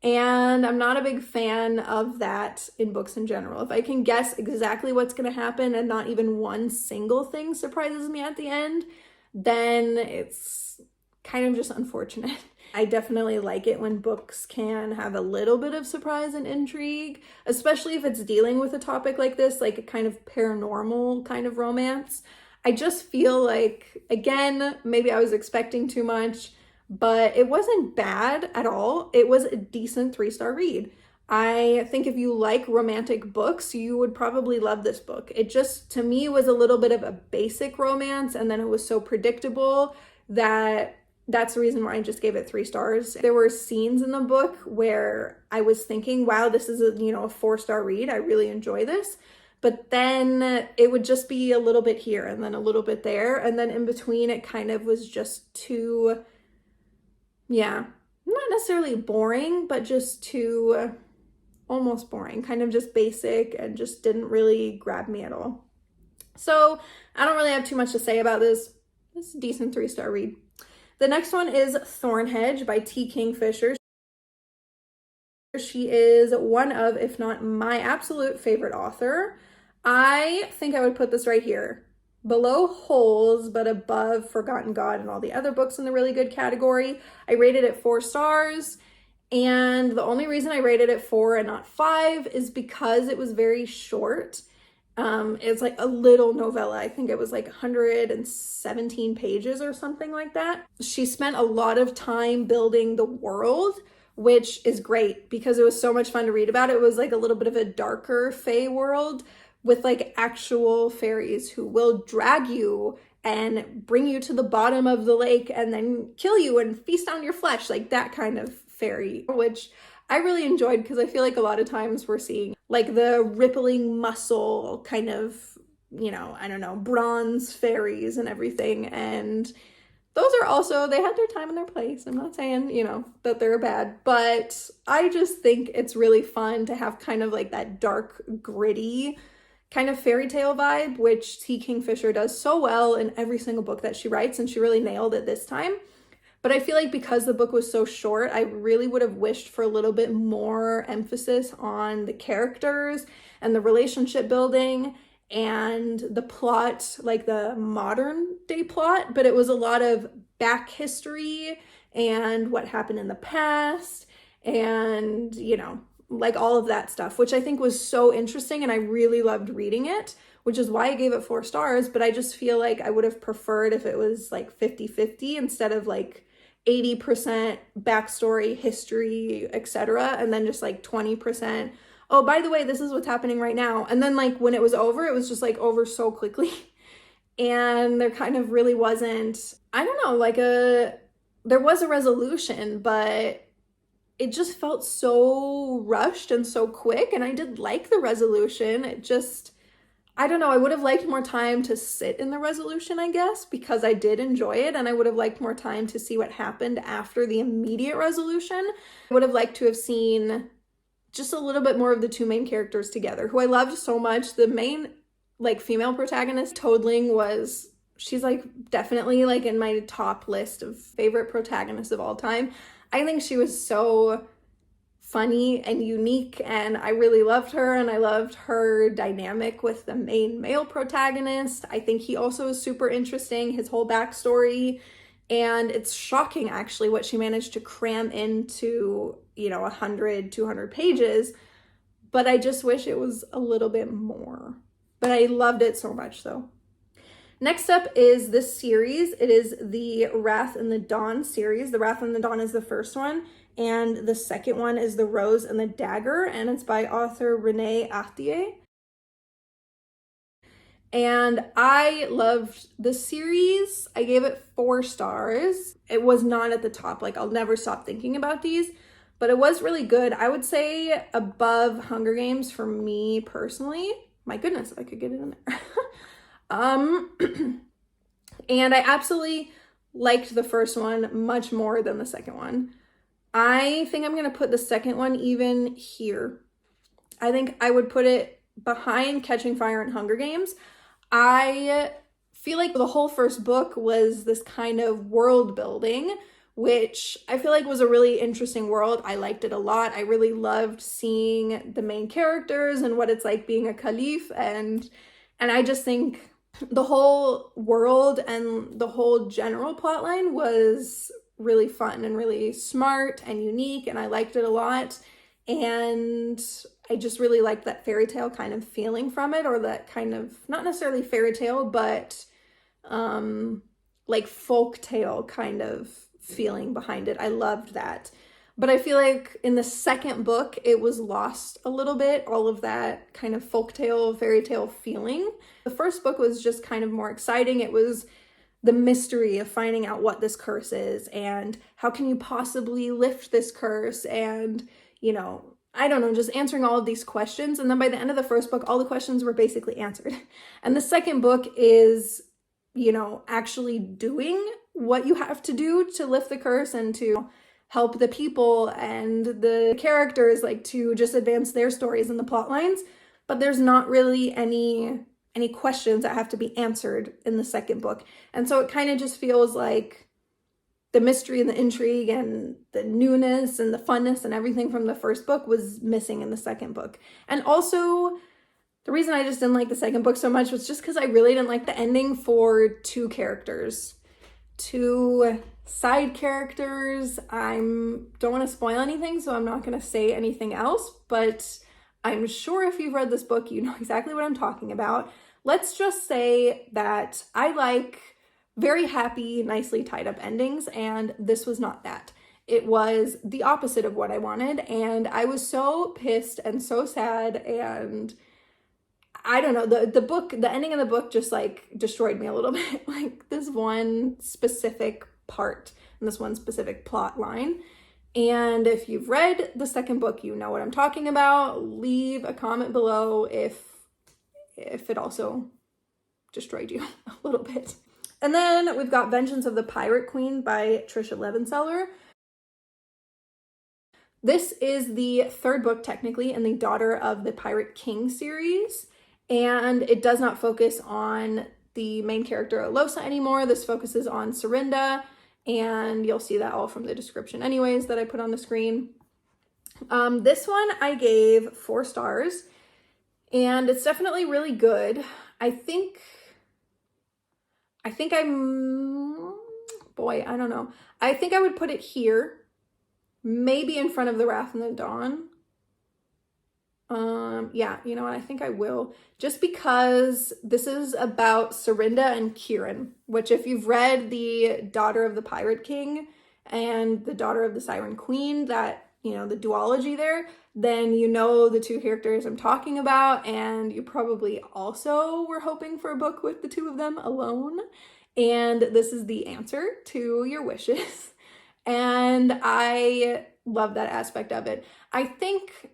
And I'm not a big fan of that in books in general. If I can guess exactly what's going to happen and not even one single thing surprises me at the end, then it's kind of just unfortunate. I definitely like it when books can have a little bit of surprise and intrigue, especially if it's dealing with a topic like this, like a kind of paranormal kind of romance. I just feel like, again, maybe I was expecting too much, but it wasn't bad at all. It was a decent 3-star read. I think if you like romantic books, you would probably love this book. It just, to me, was a little bit of a basic romance, and then it was so predictable that that's the reason why I just gave it 3 stars. There were scenes in the book where I was thinking, wow, this is a 4-star read. I really enjoy this. But then it would just be a little bit here and then a little bit there. And then in between, it kind of was just too, not necessarily boring, but just too almost boring, kind of just basic, and just didn't really grab me at all. So I don't really have too much to say about this. This is a decent 3-star read. The next one is Thornhedge by T. Kingfisher. She is one of, if not my absolute favorite author. I think I would put this right here, below Holes, but above Forgotten God and all the other books in the really good category. I rated it 4 stars. And the only reason I rated it 4 and not 5 is because it was very short. It's like a little novella. I think it was like 117 pages or something like that. She spent a lot of time building the world, which is great because it was so much fun to read about. It was like a little bit of a darker fae world with like actual fairies who will drag you and bring you to the bottom of the lake and then kill you and feast on your flesh, like that kind of fairy, which I really enjoyed because I feel like a lot of times we're seeing like the rippling muscle kind of, I don't know, bronze fairies and everything. And those are also, they had their time and their place. I'm not saying, that they're bad, but I just think it's really fun to have kind of like that dark, gritty kind of fairy tale vibe, which T. Kingfisher does so well in every single book that she writes, and she really nailed it this time. But I feel like because the book was so short, I really would have wished for a little bit more emphasis on the characters and the relationship building and the plot, like the modern day plot. But it was a lot of back history and what happened in the past and, like all of that stuff, which I think was so interesting. And I really loved reading it, which is why I gave it 4 stars. But I just feel like I would have preferred if it was like 50-50 instead of like 80% backstory, history, etc. And then just like 20%, oh, by the way, this is what's happening right now. And then like when it was just like over so quickly. And there kind of really wasn't, I don't know, like there was a resolution, but it just felt so rushed and so quick. And I did like the resolution. It just, I don't know, I would have liked more time to sit in the resolution, I guess, because I did enjoy it, and I would have liked more time to see what happened after the immediate resolution. I would have liked to have seen just a little bit more of the 2 main characters together, who I loved so much. The main, like, female protagonist, Toadling, she's, like, definitely, like, in my top list of favorite protagonists of all time. I think she was so funny and unique, and I really loved her, and I loved her dynamic with the main male protagonist. I think he also is super interesting, his whole backstory, and it's shocking actually what she managed to cram into 100, 200 pages, but I just wish it was a little bit more. But I loved it so much though. Next up is this series. It is the Wrath and the Dawn series. The Wrath and the Dawn is the first one, and the second one is The Rose and the Dagger, and it's by author Renee Ahdieh. And I loved the series. I gave it 4 stars. It was not at the top. Like, I'll never stop thinking about these, but it was really good. I would say above Hunger Games for me personally. My goodness, if I could get it in there. And I absolutely liked the first one much more than the second one. I think I'm going to put the second one even here. I think I would put it behind Catching Fire and Hunger Games. I feel like the whole first book was this kind of world building, which I feel like was a really interesting world. I liked it a lot. I really loved seeing the main characters and what it's like being a caliph. And I just think The whole world and the whole general plotline was really fun and really smart and unique, and I liked it a lot. And I just really liked that fairy tale kind of feeling from it, or that kind of, not necessarily fairy tale, but like folk tale kind of feeling behind it. I loved that. But I feel like in the second book, it was lost a little bit, all of that kind of folktale, fairy tale feeling. The first book was just kind of more exciting. It was the mystery of finding out what this curse is and how can you possibly lift this curse, and, you know, I don't know, just answering all of these questions. And then by the end of the first book, all the questions were basically answered. And the second book is, you know, actually doing what you have to do to lift the curse and to help the people and the characters, like, to just advance their stories and the plot lines. But there's not really any questions that have to be answered in the second book. And so it kind of just feels like the mystery and the intrigue and the newness and the funness and everything from the first book was missing in the second book. And also, the reason I just didn't like the second book so much was just because I really didn't like the ending for two characters. Two side characters. I don't want to spoil anything, so I'm not going to say anything else, but I'm sure if you've read this book, you know exactly what I'm talking about. Let's just say that I like very happy, nicely tied up endings, and this was not that. It was the opposite of what I wanted, and I was so pissed and so sad, and I don't know, the ending of the book just like destroyed me a little bit. Like this one specific part and this one specific plot line. And if you've read the second book, you know what I'm talking about. Leave a comment below if it also destroyed you a little bit. And then we've got Vengeance of the Pirate Queen by Trisha Levenseller. This is the third book technically in the Daughter of the Pirate King series, and it does not focus on the main character Alosa anymore. This focuses on Serinda, and you'll see that all from the description anyways that I put on the screen. This one I gave 4 stars, and it's definitely really good. I think I'm, boy, I don't know. I think I would put it here, maybe in front of The Wrath and the Dawn. Yeah, you know what, I think I will. Just because this is about Serinda and Kieran, which if you've read the Daughter of the Pirate King and the Daughter of the Siren Queen, that, you know, the duology there, then you know the two characters I'm talking about, and you probably also were hoping for a book with the two of them alone. And this is the answer to your wishes. And I love that aspect of it. I think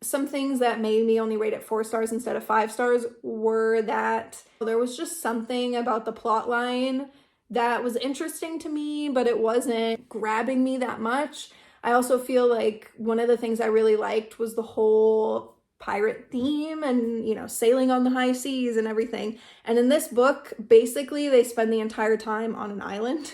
some things that made me only rate it 4 stars instead of 5 stars were that there was just something about the plot line that was interesting to me, but it wasn't grabbing me that much. I also feel like one of the things I really liked was the whole pirate theme and, you know, sailing on the high seas and everything. And in this book, basically they spend the entire time on an island,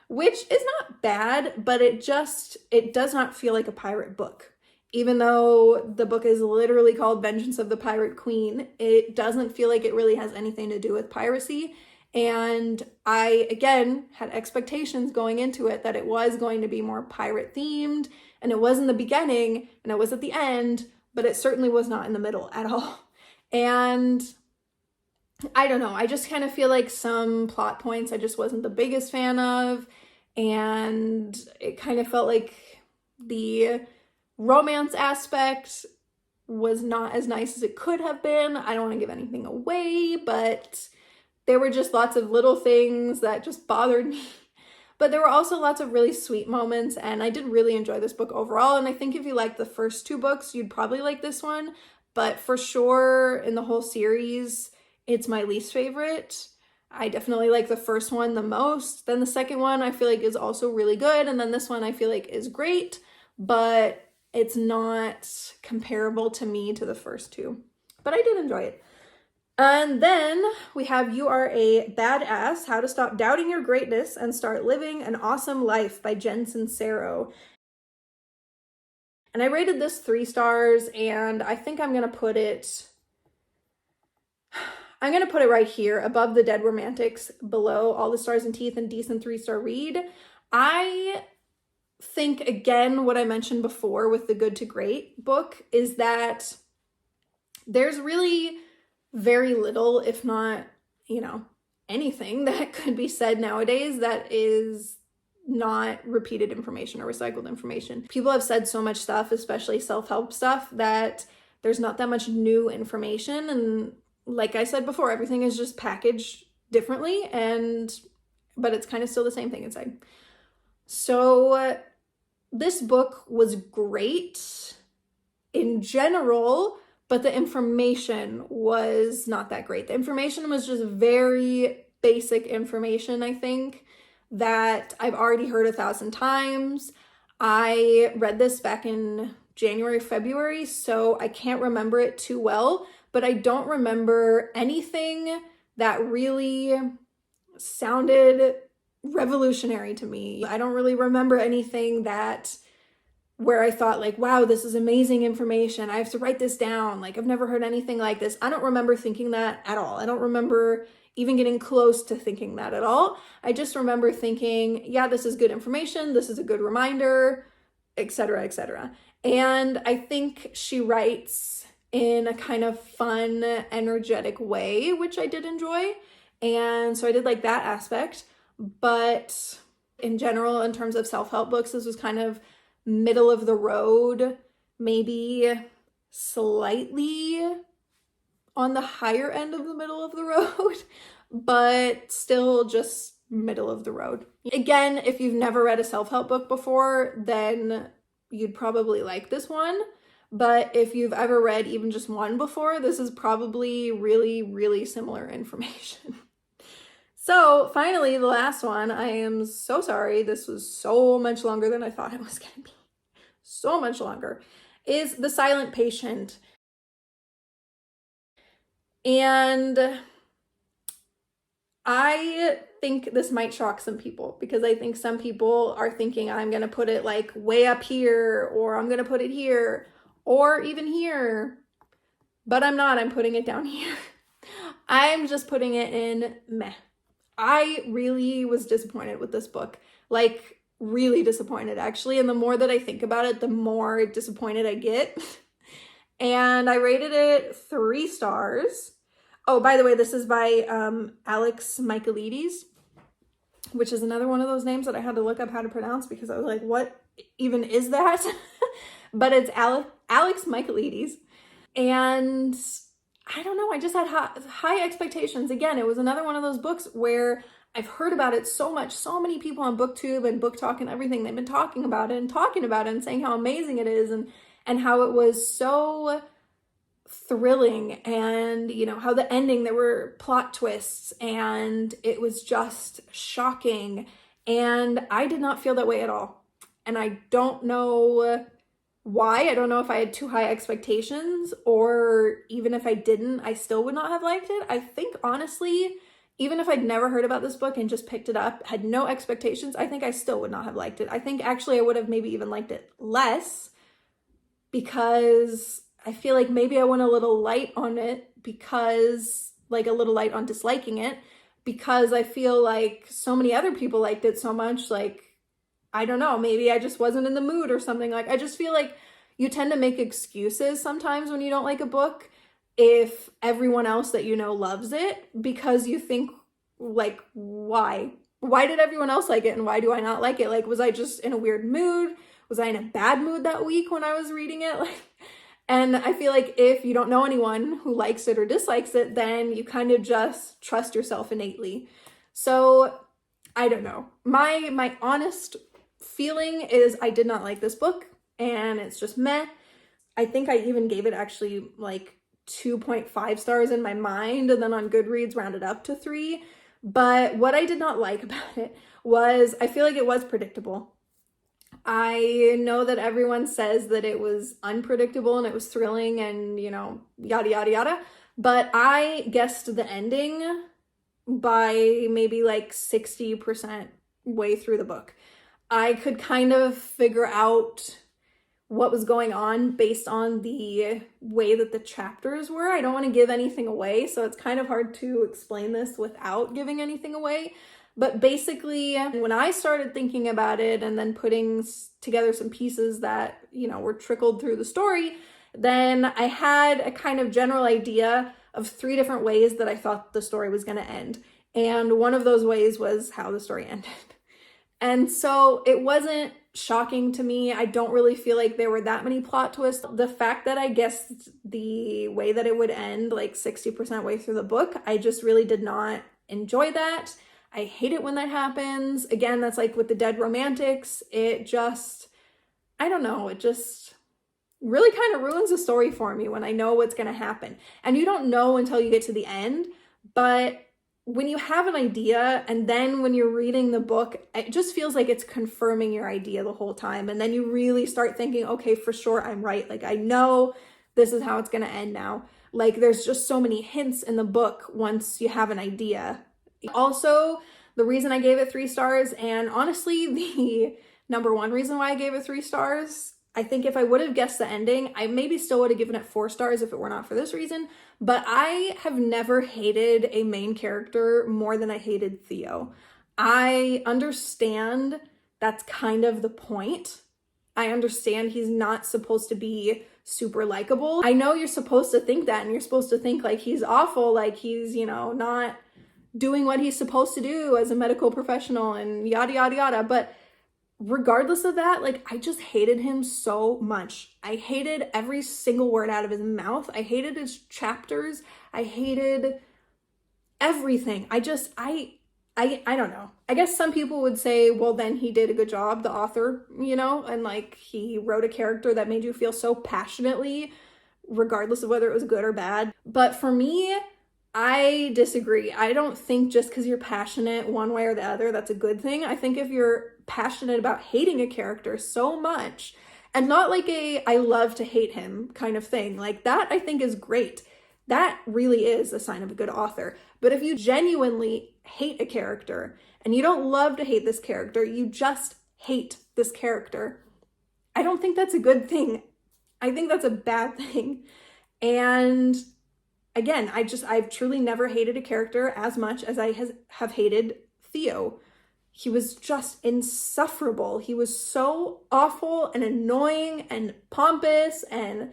which is not bad, but it does not feel like a pirate book. Even though the book is literally called Vengeance of the Pirate Queen, it doesn't feel like it really has anything to do with piracy. And I, again, had expectations going into it that it was going to be more pirate themed, and it was in the beginning and it was at the end, but it certainly was not in the middle at all. And I don't know, I just kind of feel like some plot points I just wasn't the biggest fan of, and it kind of felt like the romance aspect was not as nice as it could have been. I don't want to give anything away, but there were just lots of little things that just bothered me. But there were also lots of really sweet moments, and I did really enjoy this book overall. And I think if you like the first 2 books, you'd probably like this one. But for sure, in the whole series, it's my least favorite. I definitely like the first one the most. Then the second one I feel like is also really good. And then this one I feel like is great, but it's not comparable to me to the first 2. But I did enjoy it. And then we have You Are a Badass, How to Stop Doubting Your Greatness and Start Living an Awesome Life by Jen Sincero. And I rated this 3 stars, and I think I'm going to put it I'm going to put it right here above The Dead Romantics, below All the Stars and Teeth and Decent 3-star read. I think, again, what I mentioned before with the Good to Great book is that there's really very little, if not, anything that could be said nowadays that is not repeated information or recycled information. People have said so much stuff, especially self-help stuff, that there's not that much new information. And like I said before, everything is just packaged differently, but it's kind of still the same thing inside. So this book was great in general, but the information was not that great. The information was just very basic information, I think, that I've already heard 1,000 times. I read this back in January, February, so I can't remember it too well, but I don't remember anything that really sounded revolutionary to me. I don't really remember anything where I thought like, wow, this is amazing information. I have to write this down. Like, I've never heard anything like this. I don't remember thinking that at all. I don't remember even getting close to thinking that at all. I just remember thinking, yeah, this is good information. This is a good reminder, etc., etc. And I think she writes in a kind of fun, energetic way, which I did enjoy. And so I did like that aspect. But in general, in terms of self-help books, this was kind of middle of the road, maybe slightly on the higher end of the middle of the road, but still just middle of the road. Again, if you've never read a self-help book before, then you'd probably like this one. But if you've ever read even just one before, this is probably really, really similar information. So finally, the last one. I am so sorry. This was so much longer than I thought it was going to be. So much longer. Is The Silent Patient. And I think this might shock some people, because I think some people are thinking I'm going to put it like way up here, or I'm going to put it here, or even here. But I'm not. I'm putting it down here. I'm just putting it in meh. I really was disappointed with this book, like really disappointed actually. And the more that I think about it, the more disappointed I get. And I rated it 3 stars. Oh, by the way, this is by Alex Michaelides, which is another one of those names that I had to look up how to pronounce, because I was like, what even is that? But it's Alex Michaelides. And I don't know, I just had high expectations. Again, it was another one of those books where I've heard about it so much. So many people on BookTube and Book Talk and everything, they've been talking about it and saying how amazing it is, and how it was so thrilling, and how the ending, there were plot twists, and it was just shocking. And I did not feel that way at all. And I don't know why. I don't know if I had too high expectations, or even if I didn't, I still would not have liked it. I think honestly, even if I'd never heard about this book and just picked it up, had no expectations, I think I still would not have liked it. I think actually I would have maybe even liked it less, because I feel like maybe I went a little light on it, because like a little light on disliking it, because I feel like so many other people liked it so much. Like, I don't know, maybe I just wasn't in the mood or something. Like, I just feel like you tend to make excuses sometimes when you don't like a book, if everyone else that you know loves it, because you think like, why did everyone else like it and why do I not like it? Like, was I just in a weird mood? Was I in a bad mood that week when I was reading it? And I feel like if you don't know anyone who likes it or dislikes it, then you kind of just trust yourself innately. So I don't know. My honest feeling is I did not like this book, and it's just meh. I think I even gave it actually like 2.5 stars in my mind, and then on Goodreads rounded up to 3. But what I did not like about it was I feel like it was predictable. I know that everyone says that it was unpredictable and it was thrilling and, yada, yada, yada. But I guessed the ending by maybe like 60% way through the book. I could kind of figure out what was going on based on the way that the chapters were. I don't want to give anything away, so it's kind of hard to explain this without giving anything away. But basically, when I started thinking about it and then putting together some pieces that, you know, were trickled through the story, then I had a kind of general idea of 3 different ways that I thought the story was going to end. And one of those ways was how the story ended. And so it wasn't shocking to me. I don't really feel like there were that many plot twists. The fact that I guessed the way that it would end like 60% way through the book, I just really did not enjoy that. I hate it when that happens. Again, that's like with the dead romantics. It just, I don't know, it just really kind of ruins the story for me when I know what's going to happen. And you don't know until you get to the end, but when you have an idea and then when you're reading the book, it just feels like it's confirming your idea the whole time. And then you really start thinking, okay, for sure, I'm right. Like, I know this is how it's going to end now. Like, there's just so many hints in the book once you have an idea. Also, the reason I gave it 3 stars, and honestly, the number 1 reason why I gave it 3 stars, I think if I would have guessed the ending, I maybe still would have given it 4 stars if it were not for this reason. But I have never hated a main character more than I hated Theo. I understand that's kind of the point. I understand he's not supposed to be super likable. I know you're supposed to think that, and you're supposed to think like he's awful, like he's, you know, not doing what he's supposed to do as a medical professional and yada, yada, yada. But regardless of that, like, I just hated him so much. I hated every single word out of his mouth. I hated his chapters. I hated everything. I don't know. I guess some people would say, well, then he did a good job, the author, you know, and like he wrote a character that made you feel so passionately, regardless of whether it was good or bad. But for me, I disagree. I don't think just because you're passionate one way or the other, that's a good thing. I think if you're passionate about hating a character so much, and not like a I love to hate him kind of thing, like that I think is great. That really is a sign of a good author. But if you genuinely hate a character and you don't love to hate this character, you just hate this character, I don't think that's a good thing. I think that's a bad thing. And again, I've truly never hated a character as much as I have hated Theo. He was just insufferable. He was so awful and annoying and pompous and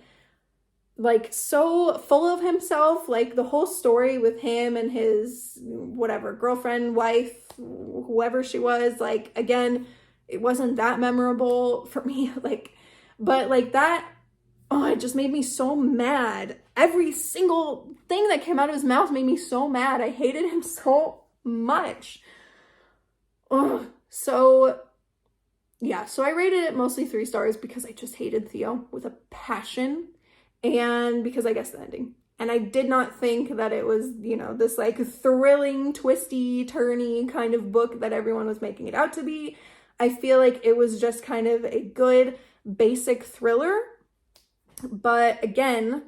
like so full of himself. Like the whole story with him and his whatever girlfriend, wife, whoever she was, like, again, it wasn't that memorable for me. Like, but like that, oh, it just made me so mad. Every single thing that came out of his mouth made me so mad. I hated him so much. Ugh. So yeah, so I rated it mostly 3 stars because I just hated Theo with a passion, and because I guessed the ending. And I did not think that it was, you know, this like thrilling, twisty, turny kind of book that everyone was making it out to be. I feel like it was just kind of a good basic thriller. But again,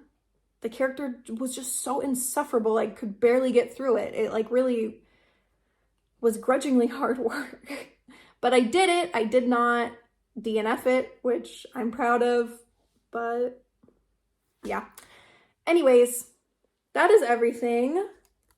the character was just so insufferable, I could barely get through it. It like really was grudgingly hard work. But I did it. I did not DNF it, which I'm proud of. But yeah. Anyways, that is everything.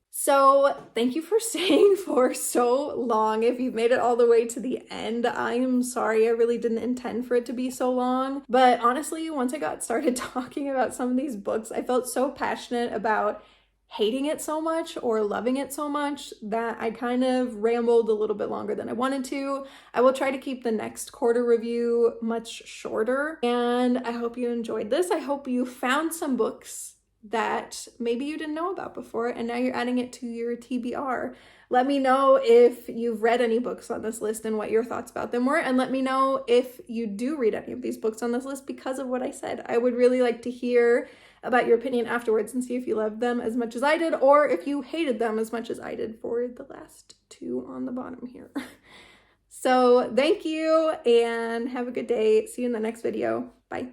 So thank you for staying for so long. If you've made it all the way to the end, I am sorry. I really didn't intend for it to be so long. But honestly, once I got started talking about some of these books, I felt so passionate about hating it so much or loving it so much that I kind of rambled a little bit longer than I wanted to. I will try to keep the next quarter review much shorter, and I hope you enjoyed this. I hope you found some books that maybe you didn't know about before and now you're adding it to your TBR. Let me know if you've read any books on this list and what your thoughts about them were, and let me know if you do read any of these books on this list because of what I said. I would really like to hear about your opinion afterwards and see if you loved them as much as I did or if you hated them as much as I did for the last 2 on the bottom here. So thank you and have a good day. See you in the next video. Bye.